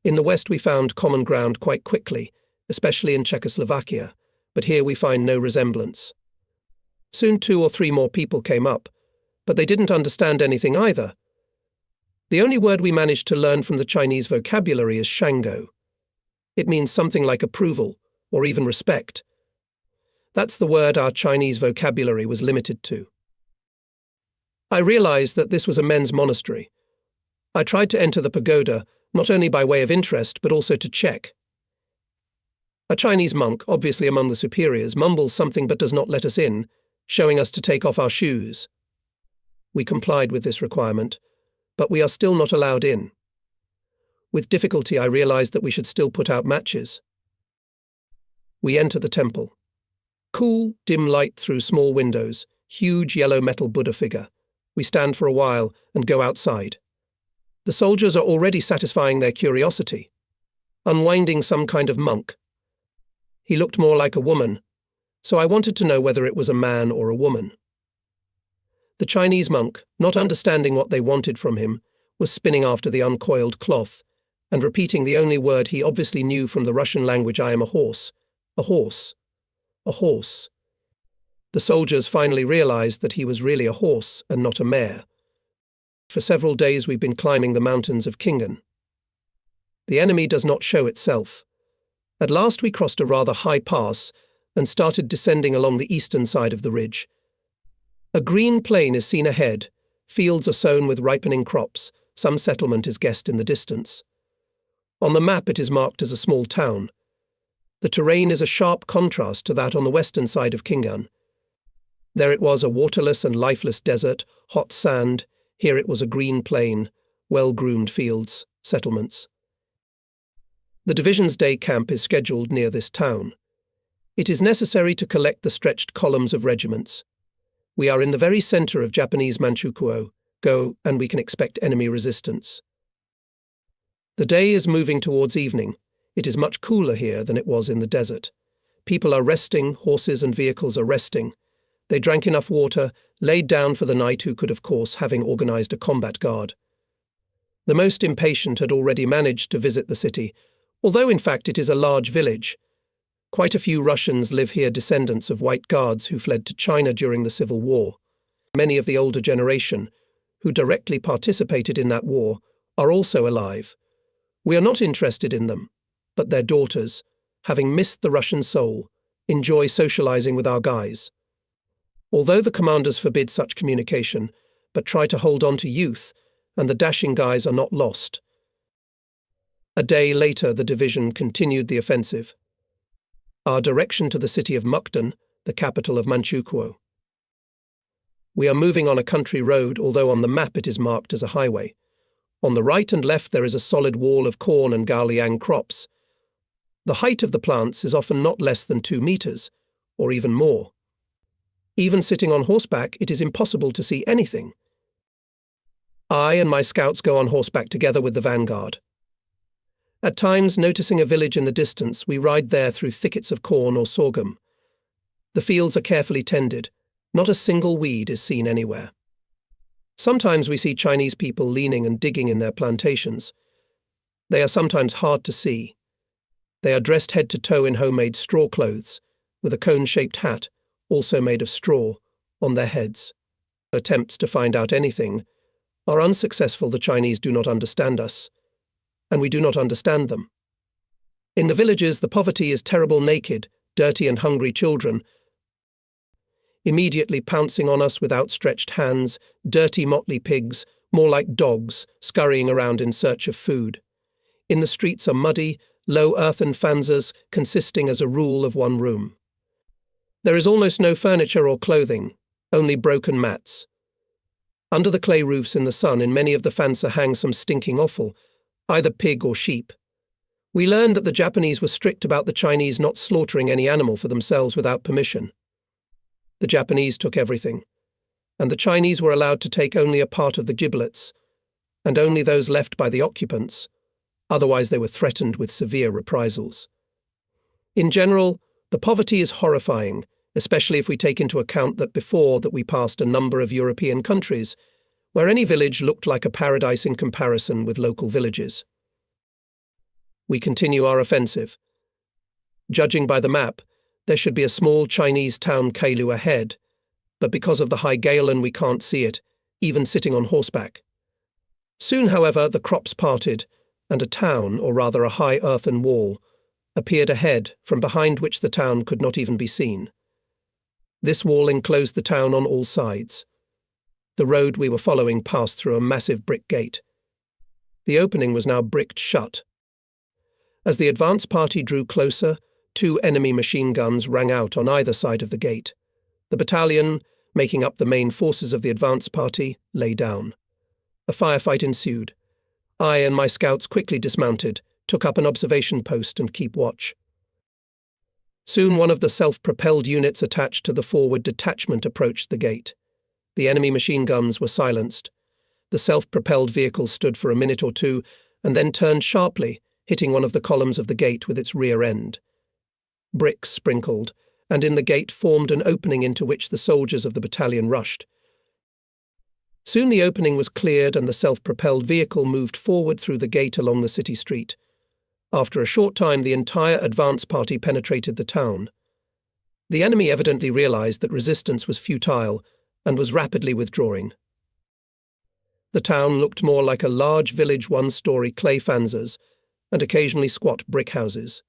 In the West we found common ground quite quickly, especially in Czechoslovakia, but here we find no resemblance. Soon 2 or 3 more people came up, but they didn't understand anything either. The only word we managed to learn from the Chinese vocabulary is shango. It means something like approval, or even respect. That's the word our Chinese vocabulary was limited to. I realized that this was a men's monastery. I tried to enter the pagoda, not only by way of interest, but also to check. A Chinese monk, obviously among the superiors, mumbles something but does not let us in, showing us to take off our shoes. We complied with this requirement, but we are still not allowed in. With difficulty I realized that we should still put out matches. We enter the temple. Cool, dim light through small windows, huge yellow metal Buddha figure. We stand for a while and go outside. The soldiers are already satisfying their curiosity, unwinding some kind of monk. He looked more like a woman, so I wanted to know whether it was a man or a woman. The Chinese monk, not understanding what they wanted from him, was spinning after the uncoiled cloth and repeating the only word he obviously knew from the Russian language: I am a horse, a horse, a horse. The soldiers finally realized that he was really a horse and not a mare. For several days we've been climbing the mountains of Hingan. The enemy does not show itself. At last we crossed a rather high pass and started descending along the eastern side of the ridge. A green plain is seen ahead, fields are sown with ripening crops, some settlement is guessed in the distance. On the map it is marked as a small town. The terrain is a sharp contrast to that on the western side of Hingan. There it was a waterless and lifeless desert, hot sand. Here it was a green plain, well-groomed fields, settlements. The division's day camp is scheduled near this town. It is necessary to collect the stretched columns of regiments. We are in the very center of Japanese Manchuria, and we can expect enemy resistance. The day is moving towards evening. It is much cooler here than it was in the desert. People are resting, horses and vehicles are resting. They drank enough water, laid down for the night, who could, of course, having organized a combat guard. The most impatient had already managed to visit the city, although in fact it is a large village. Quite a few Russians live here, descendants of white guards who fled to China during the Civil War. Many of the older generation, who directly participated in that war, are also alive. We are not interested in them, but their daughters, having missed the Russian soul, enjoy socializing with our guys. Although the commanders forbid such communication, but try to hold on to youth, and the dashing guys are not lost. A day later, the division continued the offensive. Our direction to the city of Mukden, the capital of Manchuria. We are moving on a country road, although on the map it is marked as a highway. On the right and left there is a solid wall of corn and gaoliang crops. The height of the plants is often not less than 2 meters, or even more. Even sitting on horseback, it is impossible to see anything. I and my scouts go on horseback together with the vanguard. At times, noticing a village in the distance, we ride there through thickets of corn or sorghum. The fields are carefully tended. Not a single weed is seen anywhere. Sometimes we see Chinese people leaning and digging in their plantations. They are sometimes hard to see. They are dressed head to toe in homemade straw clothes, with a cone-shaped hat, also made of straw, on their heads. Attempts to find out anything are unsuccessful. The Chinese do not understand us, and we do not understand them. In the villages, the poverty is terrible. Naked, dirty and hungry children, immediately pouncing on us with outstretched hands, dirty motley pigs, more like dogs, scurrying around in search of food. In the streets are muddy, low earthen fanzas consisting as a rule of one room. There is almost no furniture or clothing, only broken mats. Under the clay roofs in the sun, in many of the fansa hang some stinking offal, either pig or sheep. We learned that the Japanese were strict about the Chinese not slaughtering any animal for themselves without permission. The Japanese took everything, and the Chinese were allowed to take only a part of the giblets, and only those left by the occupants, otherwise they were threatened with severe reprisals. In general, the poverty is horrifying, especially if we take into account that before that we passed a number of European countries, where any village looked like a paradise in comparison with local villages. We continue our offensive. Judging by the map, there should be a small Chinese town Kailu ahead, but because of the high gale we can't see it, even sitting on horseback. Soon, however, the crops parted, and a town, or rather a high earthen wall, appeared ahead, from behind which the town could not even be seen. This wall enclosed the town on all sides. The road we were following passed through a massive brick gate. The opening was now bricked shut. As the advance party drew closer, 2 enemy machine guns rang out on either side of the gate. The battalion, making up the main forces of the advance party, lay down. A firefight ensued. I and my scouts quickly dismounted, took up an observation post and keep watch. Soon one of the self-propelled units attached to the forward detachment approached the gate. The enemy machine guns were silenced. The self-propelled vehicle stood for a minute or two and then turned sharply, hitting one of the columns of the gate with its rear end. Bricks sprinkled, and in the gate formed an opening into which the soldiers of the battalion rushed. Soon the opening was cleared and the self-propelled vehicle moved forward through the gate along the city street. After a short time, the entire advance party penetrated the town. The enemy evidently realized that resistance was futile and was rapidly withdrawing. The town looked more like a large village, 1-story clay fanzas and occasionally squat brick houses.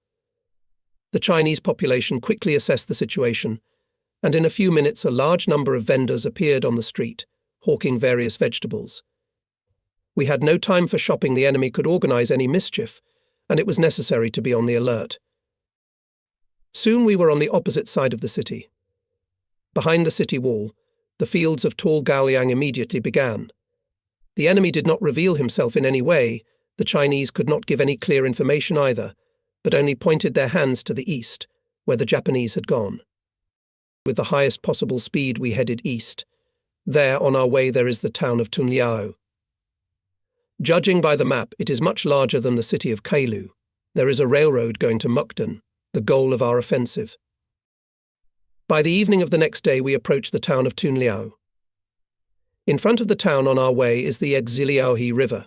The Chinese population quickly assessed the situation, and in a few minutes a large number of vendors appeared on the street, hawking various vegetables. We had no time for shopping. The enemy could organize any mischief, and it was necessary to be on the alert. Soon we were on the opposite side of the city. Behind the city wall, the fields of tall gaoliang immediately began. The enemy did not reveal himself in any way. The Chinese could not give any clear information either, but only pointed their hands to the east, where the Japanese had gone. With the highest possible speed we headed east. There, on our way, there is the town of Tunliao. Judging by the map, it is much larger than the city of Kailu. There is a railroad going to Mukden, the goal of our offensive. By the evening of the next day we approached the town of Tunliao. In front of the town on our way is the Exiliaohi River.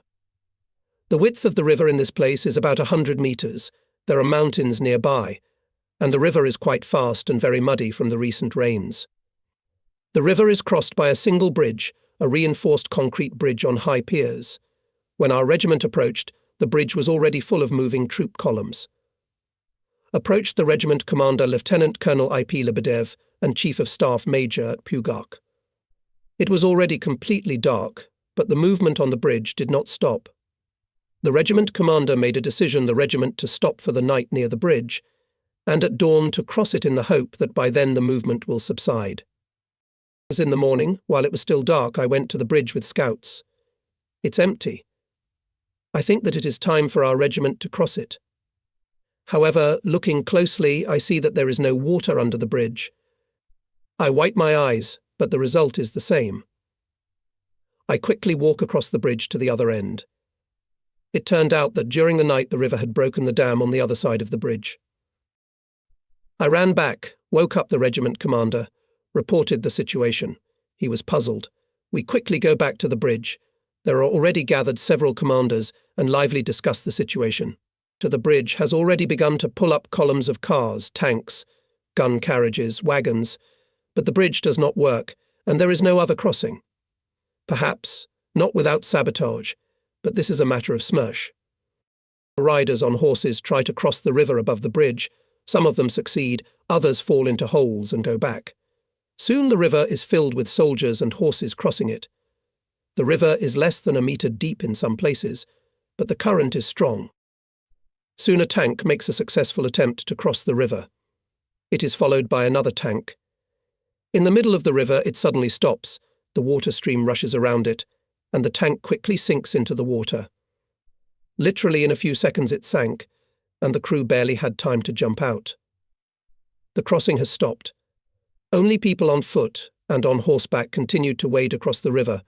The width of the river in this place is about 100 meters. There are mountains nearby, and the river is quite fast and very muddy from the recent rains. The river is crossed by a single bridge, a reinforced concrete bridge on high piers. When our regiment approached, the bridge was already full of moving troop columns. approached the regiment commander Lieutenant Colonel I.P. Lebedev and Chief of Staff Major at Pugak. It was already completely dark, but the movement on the bridge did not stop. The regiment commander made a decision the regiment to stop for the night near the bridge, and at dawn to cross it in the hope that by then the movement will subside. As in the morning, while it was still dark, I went to the bridge with scouts. It's empty. I think that it is time for our regiment to cross it. However, looking closely, I see that there is no water under the bridge. I wipe my eyes, but the result is the same. I quickly walk across the bridge to the other end. It turned out that during the night the river had broken the dam on the other side of the bridge. I ran back, woke up the regiment commander, reported the situation. He was puzzled. We quickly go back to the bridge. There are already gathered several commanders and lively discuss the situation. The bridge has already begun to pull up columns of cars, tanks, gun carriages, wagons, but the bridge does not work, and there is no other crossing. Perhaps, not without sabotage, but this is a matter of smersh. Riders on horses try to cross the river above the bridge. Some of them succeed, others fall into holes and go back. Soon the river is filled with soldiers and horses crossing it. The river is less than a meter deep in some places, but the current is strong. Soon a tank makes a successful attempt to cross the river. It is followed by another tank. In the middle of the river it suddenly stops, the water stream rushes around it, and the tank quickly sinks into the water. Literally in a few seconds it sank, and the crew barely had time to jump out. The crossing has stopped. Only people on foot and on horseback continued to wade across the river,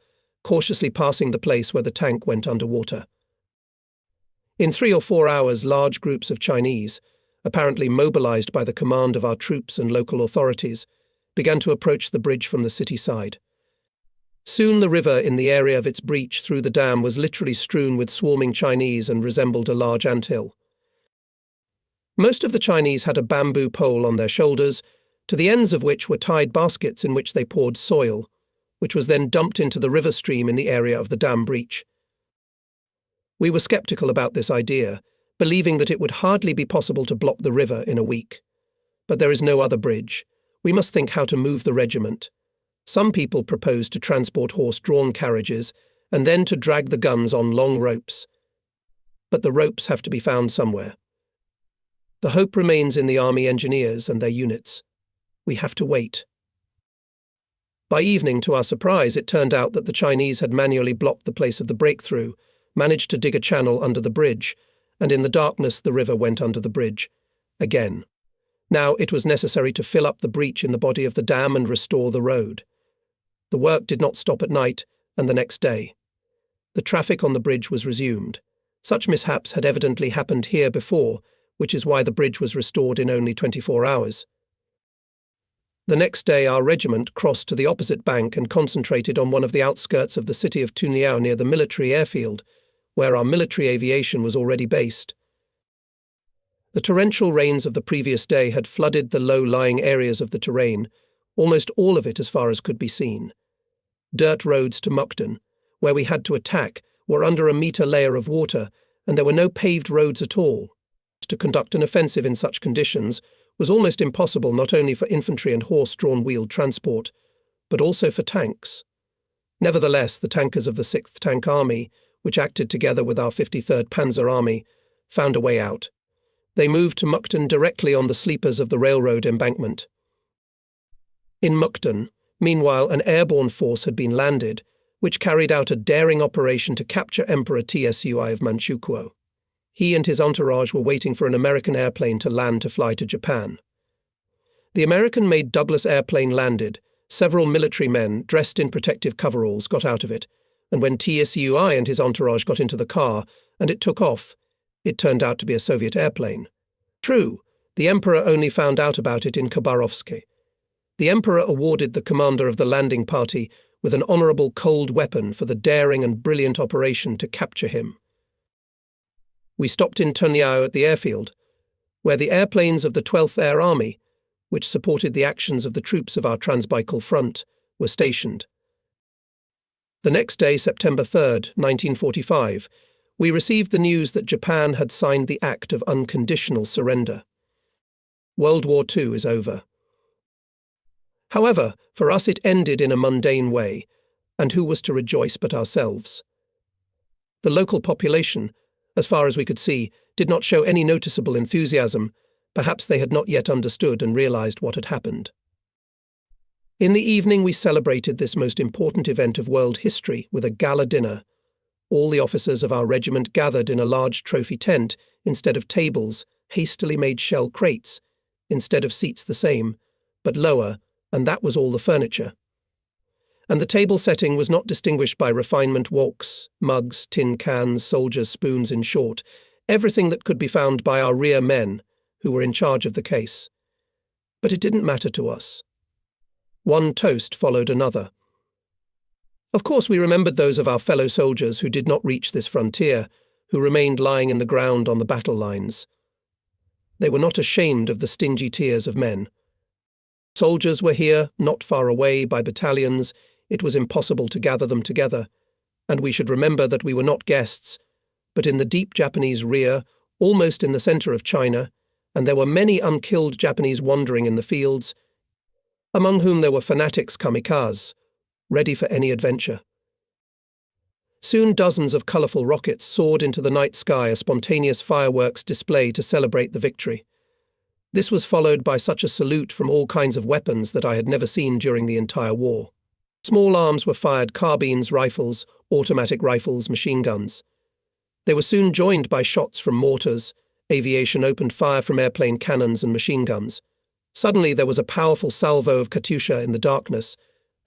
cautiously passing the place where the tank went underwater. In 3 or 4 hours, large groups of Chinese, apparently mobilized by the command of our troops and local authorities, began to approach the bridge from the city side. Soon the river in the area of its breach through the dam was literally strewn with swarming Chinese and resembled a large anthill. Most of the Chinese had a bamboo pole on their shoulders, to the ends of which were tied baskets in which they poured soil, which was then dumped into the river stream in the area of the dam breach. We were skeptical about this idea, believing that it would hardly be possible to block the river in a week. But there is no other bridge. We must think how to move the regiment. Some people proposed to transport horse-drawn carriages and then to drag the guns on long ropes. But the ropes have to be found somewhere. The hope remains in the army engineers and their units. We have to wait. By evening, to our surprise, it turned out that the Chinese had manually blocked the place of the breakthrough, managed to dig a channel under the bridge, and in the darkness the river went under the bridge. Again. Now it was necessary to fill up the breach in the body of the dam and restore the road. The work did not stop at night and the next day. The traffic on the bridge was resumed. Such mishaps had evidently happened here before, which is why the bridge was restored in only 24 hours. The next day our regiment crossed to the opposite bank and concentrated on one of the outskirts of the city of Tunliao near the military airfield, where our military aviation was already based. The torrential rains of the previous day had flooded the low-lying areas of the terrain, almost all of it as far as could be seen. Dirt roads to Mukden, where we had to attack, were under a metre layer of water, and there were no paved roads at all. To conduct an offensive in such conditions was almost impossible not only for infantry and horse-drawn wheeled transport, but also for tanks. Nevertheless, the tankers of the 6th Tank Army, which acted together with our 53rd Panzer Army, found a way out. They moved to Mukden directly on the sleepers of the railroad embankment. In Mukden, meanwhile, an airborne force had been landed, which carried out a daring operation to capture Emperor Tsui of Manchuria. He and his entourage were waiting for an American airplane to land to fly to Japan. The American-made Douglas airplane landed. Several military men, dressed in protective coveralls, got out of it, and when Tsui and his entourage got into the car, and it took off, it turned out to be a Soviet airplane. True, the Emperor only found out about it in Khabarovsk. The Emperor awarded the commander of the landing party with an honourable cold weapon for the daring and brilliant operation to capture him. We stopped in Tunliao at the airfield, where the airplanes of the 12th Air Army, which supported the actions of the troops of our Transbaikal Front, were stationed. The next day, September 3rd, 1945, we received the news that Japan had signed the Act of Unconditional Surrender. World War II is over. However, for us it ended in a mundane way, and who was to rejoice but ourselves? The local population, as far as we could see, did not show any noticeable enthusiasm. Perhaps they had not yet understood and realized what had happened. In the evening we celebrated this most important event of world history with a gala dinner. All the officers of our regiment gathered in a large trophy tent instead of tables, hastily made shell crates, instead of seats the same, but lower, and that was all the furniture. And the table setting was not distinguished by refinement: walks, mugs, tin cans, soldiers' spoons, in short, everything that could be found by our rear men, who were in charge of the case. But it didn't matter to us. One toast followed another. Of course, we remembered those of our fellow soldiers who did not reach this frontier, who remained lying in the ground on the battle lines. They were not ashamed of the stingy tears of men. Soldiers were here, not far away, by battalions. It was impossible to gather them together, and we should remember that we were not guests, but in the deep Japanese rear, almost in the center of China, and there were many unkilled Japanese wandering in the fields, among whom there were fanatics kamikazes, ready for any adventure. Soon dozens of colourful rockets soared into the night sky, a spontaneous fireworks display to celebrate the victory. This was followed by such a salute from all kinds of weapons that I had never seen during the entire war. Small arms were fired: carbines, rifles, automatic rifles, machine guns. They were soon joined by shots from mortars. Aviation opened fire from airplane cannons and machine guns. Suddenly there was a powerful salvo of Katyusha in the darkness,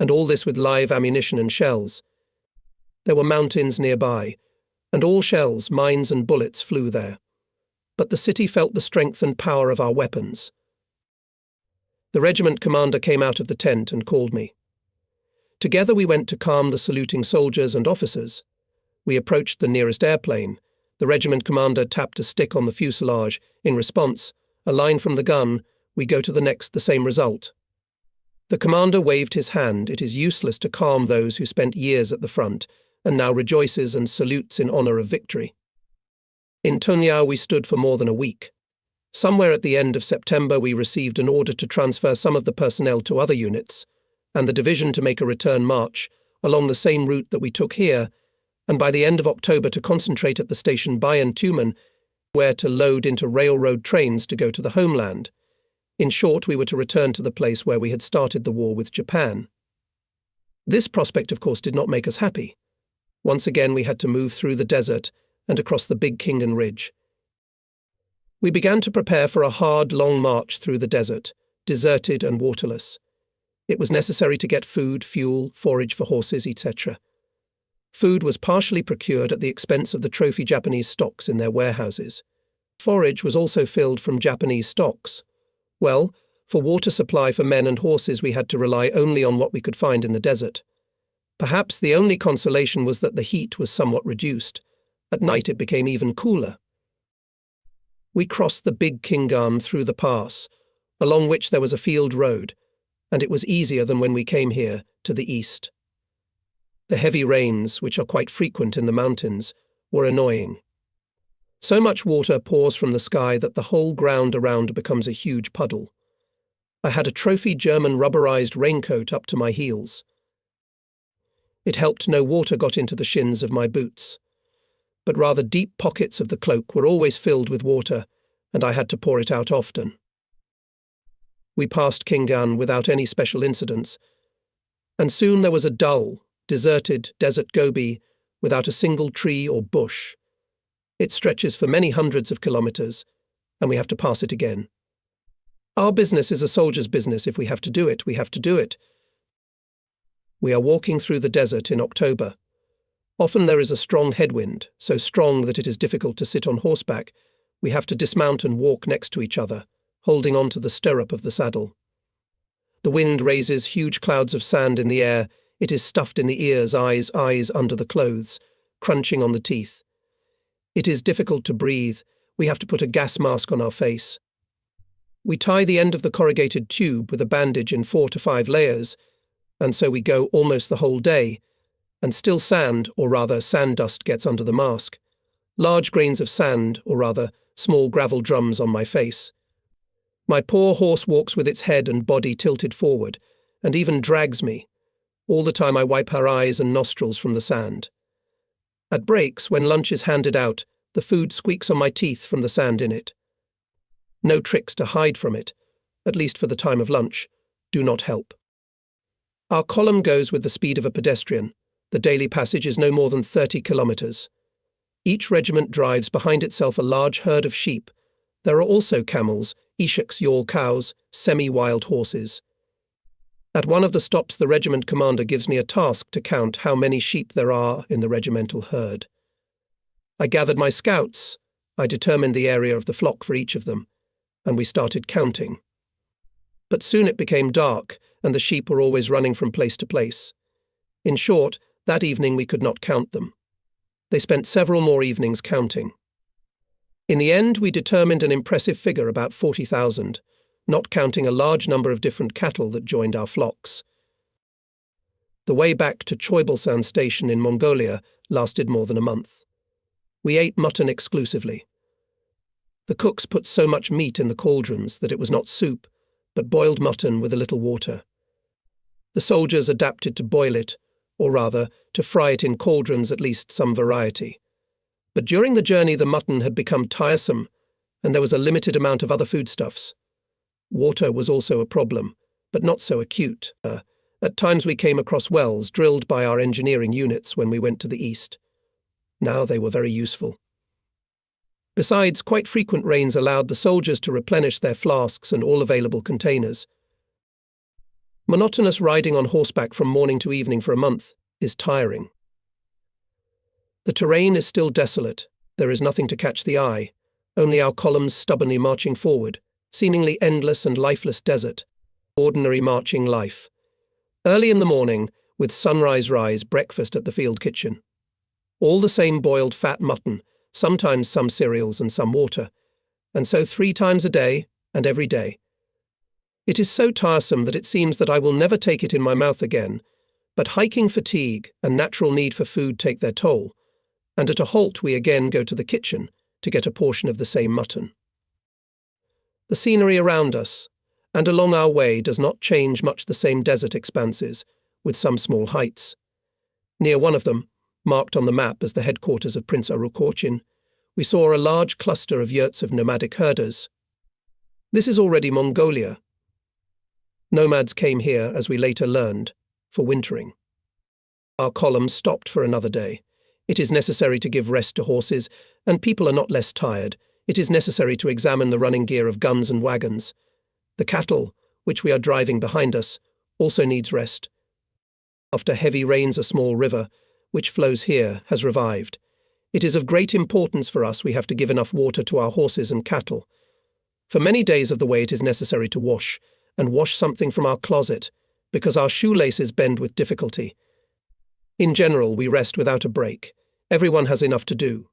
and all this with live ammunition and shells. There were mountains nearby, and all shells, mines and bullets flew there. But the city felt the strength and power of our weapons. The regiment commander came out of the tent and called me. Together we went to calm the saluting soldiers and officers. We approached the nearest airplane. The regiment commander tapped a stick on the fuselage. In response, a line from the gun: "We go to the next," the same result. The commander waved his hand. It is useless to calm those who spent years at the front and now rejoices and salutes in honor of victory. In Tunyao we stood for more than a week. Somewhere at the end of September we received an order to transfer some of the personnel to other units, and the division to make a return march along the same route that we took here, and by the end of October to concentrate at the station Bayan Tumen, where to load into railroad trains to go to the homeland. In short, we were to return to the place where we had started the war with Japan. This prospect, of course, did not make us happy. Once again we had to move through the desert and across the Big Hingan ridge. We began to prepare for a hard, long march through the desert, deserted and waterless. It was necessary to get food, fuel, forage for horses, etc. Food was partially procured at the expense of the trophy Japanese stocks in their warehouses. Forage was also filled from Japanese stocks. Well, for water supply for men and horses we had to rely only on what we could find in the desert. Perhaps the only consolation was that the heat was somewhat reduced. At night it became even cooler. We crossed the Big Hingan through the pass, along which there was a field road, and it was easier than when we came here, to the east. The heavy rains, which are quite frequent in the mountains, were annoying. So much water pours from the sky that the whole ground around becomes a huge puddle. I had a trophy German rubberized raincoat up to my heels. It helped no water got into the shins of my boots, but rather deep pockets of the cloak were always filled with water, and I had to pour it out often. We passed Hingan without any special incidents, and soon there was a dull, deserted desert Gobi without a single tree or bush. It stretches for many hundreds of kilometers, and we have to pass it again. Our business is a soldier's business. If we have to do it, we have to do it. We are walking through the desert in October. Often there is a strong headwind, so strong that it is difficult to sit on horseback. We have to dismount and walk next to each other, holding on to the stirrup of the saddle. The wind raises huge clouds of sand in the air. It is stuffed in the ears, eyes under the clothes, crunching on the teeth. It is difficult to breathe. We have to put a gas mask on our face. We tie the end of the corrugated tube with a bandage in 4 to 5 layers, and so we go almost the whole day, and still sand, or rather sand dust, gets under the mask. Large grains of sand, or rather small gravel drums, on my face. My poor horse walks with its head and body tilted forward, and even drags me. All the time I wipe her eyes and nostrils from the sand. At breaks, when lunch is handed out, the food squeaks on my teeth from the sand in it. No tricks to hide from it, at least for the time of lunch, do not help. Our column goes with the speed of a pedestrian. The daily passage is no more than 30 kilometers. Each regiment drives behind itself a large herd of sheep. There are also camels, Eshak's yawl cows, semi-wild horses. At one of the stops, the regiment commander gives me a task to count how many sheep there are in the regimental herd. I gathered my scouts. I determined the area of the flock for each of them, and we started counting. But soon it became dark, and the sheep were always running from place to place. In short, that evening we could not count them. They spent several more evenings counting. In the end, we determined an impressive figure, about 40,000, not counting a large number of different cattle that joined our flocks. The way back to Choibalsan station in Mongolia lasted more than a month. We ate mutton exclusively. The cooks put so much meat in the cauldrons that it was not soup, but boiled mutton with a little water. The soldiers adapted to boil it, or rather, to fry it in cauldrons, at least some variety. But during the journey the mutton had become tiresome, and there was a limited amount of other foodstuffs. Water was also a problem, but not so acute. At times we came across wells drilled by our engineering units when we went to the east. Now they were very useful. Besides, quite frequent rains allowed the soldiers to replenish their flasks and all available containers. Monotonous riding on horseback from morning to evening for a month is tiring. The terrain is still desolate. There is nothing to catch the eye, only our columns stubbornly marching forward, seemingly endless and lifeless desert. Ordinary marching life. Early in the morning, with sunrise rise, breakfast at the field kitchen. All the same boiled fat mutton, sometimes some cereals and some water, and so 3 times a day and every day. It is so tiresome that it seems that I will never take it in my mouth again, but hiking fatigue and natural need for food take their toll, and at a halt we again go to the kitchen to get a portion of the same mutton. The scenery around us and along our way does not change much, the same desert expanses, with some small heights. Near one of them, marked on the map as the headquarters of Prince Arukorchin, we saw a large cluster of yurts of nomadic herders. This is already Mongolia. Nomads came here, as we later learned, for wintering. Our column stopped for another day. It is necessary to give rest to horses, and people are not less tired. It is necessary to examine the running gear of guns and wagons. The cattle, which we are driving behind us, also needs rest. After heavy rains, a small river, which flows here, has revived. It is of great importance for us. We have to give enough water to our horses and cattle. For many days of the way it is necessary to wash, and wash something from our closet, because our shoelaces bend with difficulty. In general, we rest without a break. Everyone has enough to do.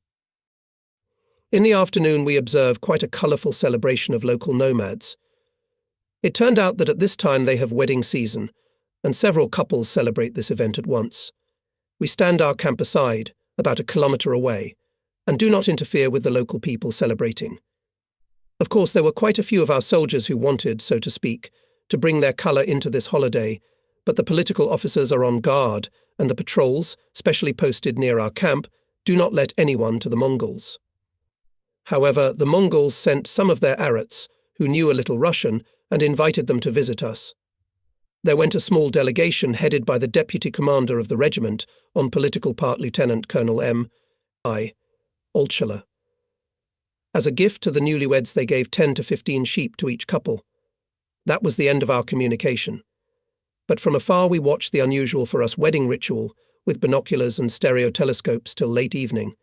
In the afternoon, we observe quite a colourful celebration of local nomads. It turned out that at this time they have wedding season, and several couples celebrate this event at once. We stand our camp aside, about 1 kilometre away, and do not interfere with the local people celebrating. Of course, there were quite a few of our soldiers who wanted, so to speak, to bring their colour into this holiday, but the political officers are on guard, and the patrols, specially posted near our camp, do not let anyone to the Mongols. However, the Mongols sent some of their Arats, who knew a little Russian, and invited them to visit us. There went a small delegation headed by the deputy commander of the regiment, on political part Lieutenant Colonel M.I. Olchala. As a gift to the newlyweds, they gave 10 to 15 sheep to each couple. That was the end of our communication. But from afar we watched the unusual for us wedding ritual, with binoculars and stereo telescopes till late evening.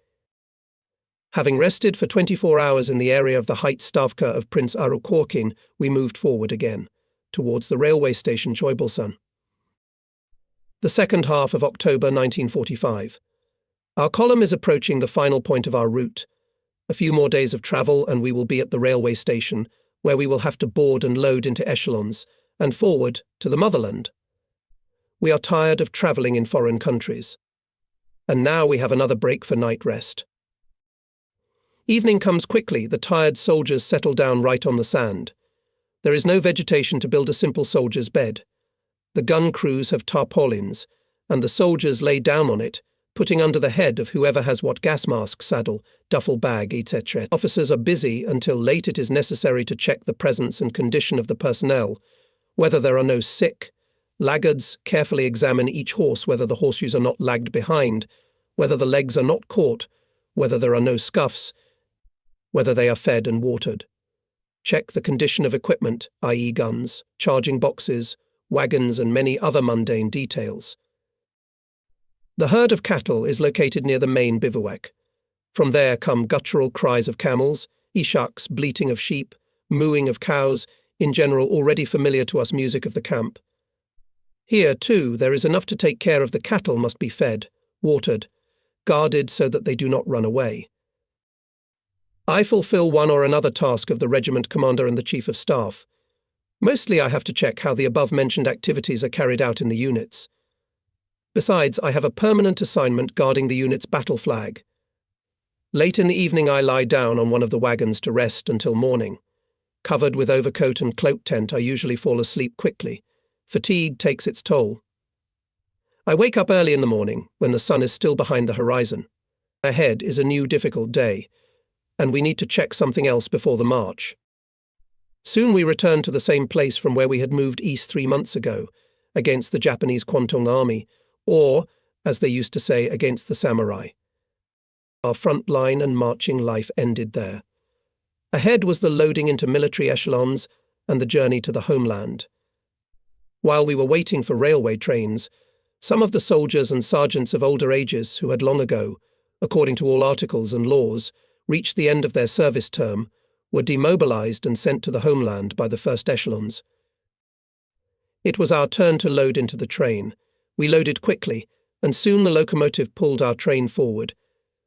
Having rested for 24 hours in the area of the height Stavka of Prince Arukorchin, we moved forward again, towards the railway station Choibalsan. The second half of October 1945. Our column is approaching the final point of our route. A few more days of travel and we will be at the railway station, where we will have to board and load into echelons, and forward to the motherland. We are tired of travelling in foreign countries. And now we have another break for night rest. Evening comes quickly. The tired soldiers settle down right on the sand. There is no vegetation to build a simple soldier's bed. The gun crews have tarpaulins, and the soldiers lay down on it, putting under the head of whoever has what gas mask, saddle, duffel bag, etc. Officers are busy until late. It is necessary to check the presence and condition of the personnel, whether there are no sick. Laggards carefully examine each horse, whether the horseshoes are not lagged behind, whether the legs are not caught, whether there are no scuffs, whether they are fed and watered. Check the condition of equipment, i.e. guns, charging boxes, wagons and many other mundane details. The herd of cattle is located near the main bivouac. From there come guttural cries of camels, ishaks, bleating of sheep, mooing of cows, in general already familiar to us music of the camp. Here, too, there is enough to take care of. The cattle must be fed, watered, guarded so that they do not run away. I fulfill one or another task of the regiment commander and the chief of staff. Mostly I have to check how the above-mentioned activities are carried out in the units. Besides, I have a permanent assignment guarding the unit's battle flag. Late in the evening I lie down on one of the wagons to rest until morning. Covered with overcoat and cloak tent, I usually fall asleep quickly. Fatigue takes its toll. I wake up early in the morning, when the sun is still behind the horizon. Ahead is a new difficult day, and we need to check something else before the march. Soon we return to the same place from where we had moved east 3 months ago, against the Japanese Kwantung Army, or, as they used to say, against the samurai. Our front line and marching life ended there. Ahead was the loading into military echelons and the journey to the homeland. While we were waiting for railway trains, some of the soldiers and sergeants of older ages who had long ago, according to all articles and laws, reached the end of their service term, were demobilized and sent to the homeland by the first echelons. It was our turn to load into the train. We loaded quickly, and soon the locomotive pulled our train forward.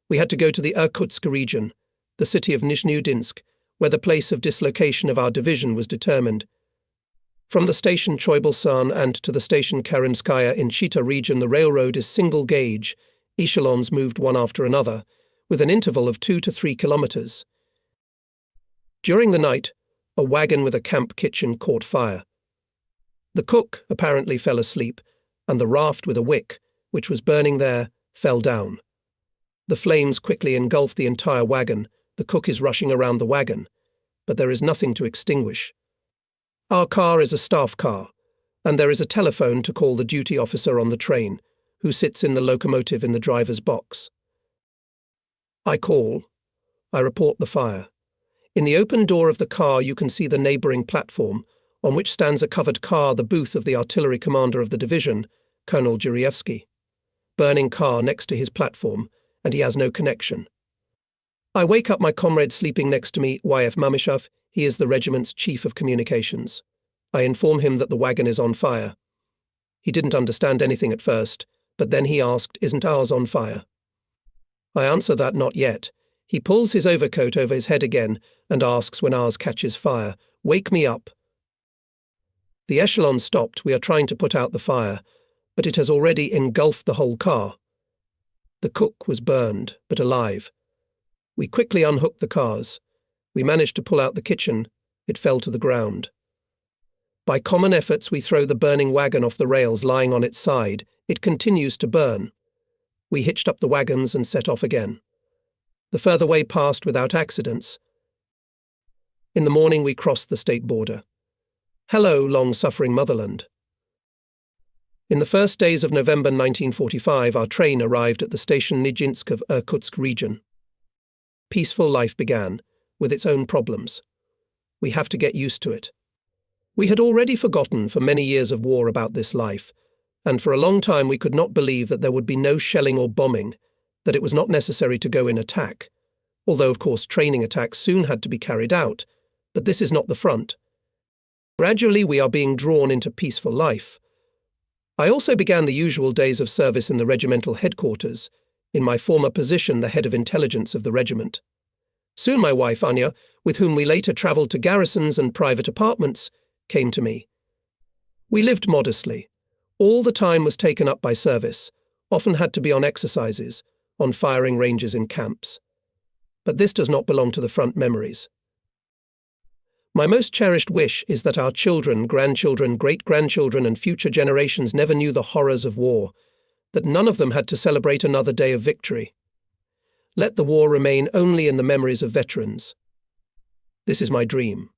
We had to go to the Irkutsk region, the city of Nizhneudinsk, where the place of dislocation of our division was determined. From the station Choibalsan and to the station Karinskaya in Chita region, the railroad is single gauge, echelons moved one after another, with an interval of 2 to 3 kilometers. During the night, a wagon with a camp kitchen caught fire. The cook apparently fell asleep, and the raft with a wick, which was burning there, fell down. The flames quickly engulfed the entire wagon. The cook is rushing around the wagon, but there is nothing to extinguish. Our car is a staff car, and there is a telephone to call the duty officer on the train, who sits in the locomotive in the driver's box. I call. I report the fire. In the open door of the car you can see the neighbouring platform, on which stands a covered car, the booth of the artillery commander of the division, Colonel Jurievsky. Burning car next to his platform, and he has no connection. I wake up my comrade sleeping next to me, YF Mamishov. He is the regiment's chief of communications. I inform him that the wagon is on fire. He didn't understand anything at first, but then he asked, "Isn't ours on fire?" I answer that not yet. He pulls his overcoat over his head again and asks when ours catches fire, "Wake me up." The echelon stopped. We are trying to put out the fire, but it has already engulfed the whole car. The cook was burned, but alive. We quickly unhooked the cars. We managed to pull out the kitchen. It fell to the ground. By common efforts we throw the burning wagon off the rails lying on its side. It continues to burn. We hitched up the wagons and set off again. The further way passed without accidents. In the morning we crossed the state border. Hello, long-suffering motherland. In the first days of November 1945, our train arrived at the station Nizhneudinsk of Irkutsk region. Peaceful life began, with its own problems. We have to get used to it. We had already forgotten for many years of war about this life, and for a long time we could not believe that there would be no shelling or bombing, that it was not necessary to go in attack, although of course training attacks soon had to be carried out, but this is not the front. Gradually we are being drawn into peaceful life. I also began the usual days of service in the regimental headquarters, in my former position the head of intelligence of the regiment. Soon my wife Anya, with whom we later travelled to garrisons and private apartments, came to me. We lived modestly. All the time was taken up by service, often had to be on exercises, on firing ranges in camps. But this does not belong to the front memories. My most cherished wish is that our children, grandchildren, great-grandchildren, and future generations never knew the horrors of war, that none of them had to celebrate another day of victory. Let the war remain only in the memories of veterans. This is my dream.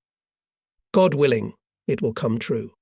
God willing, it will come true.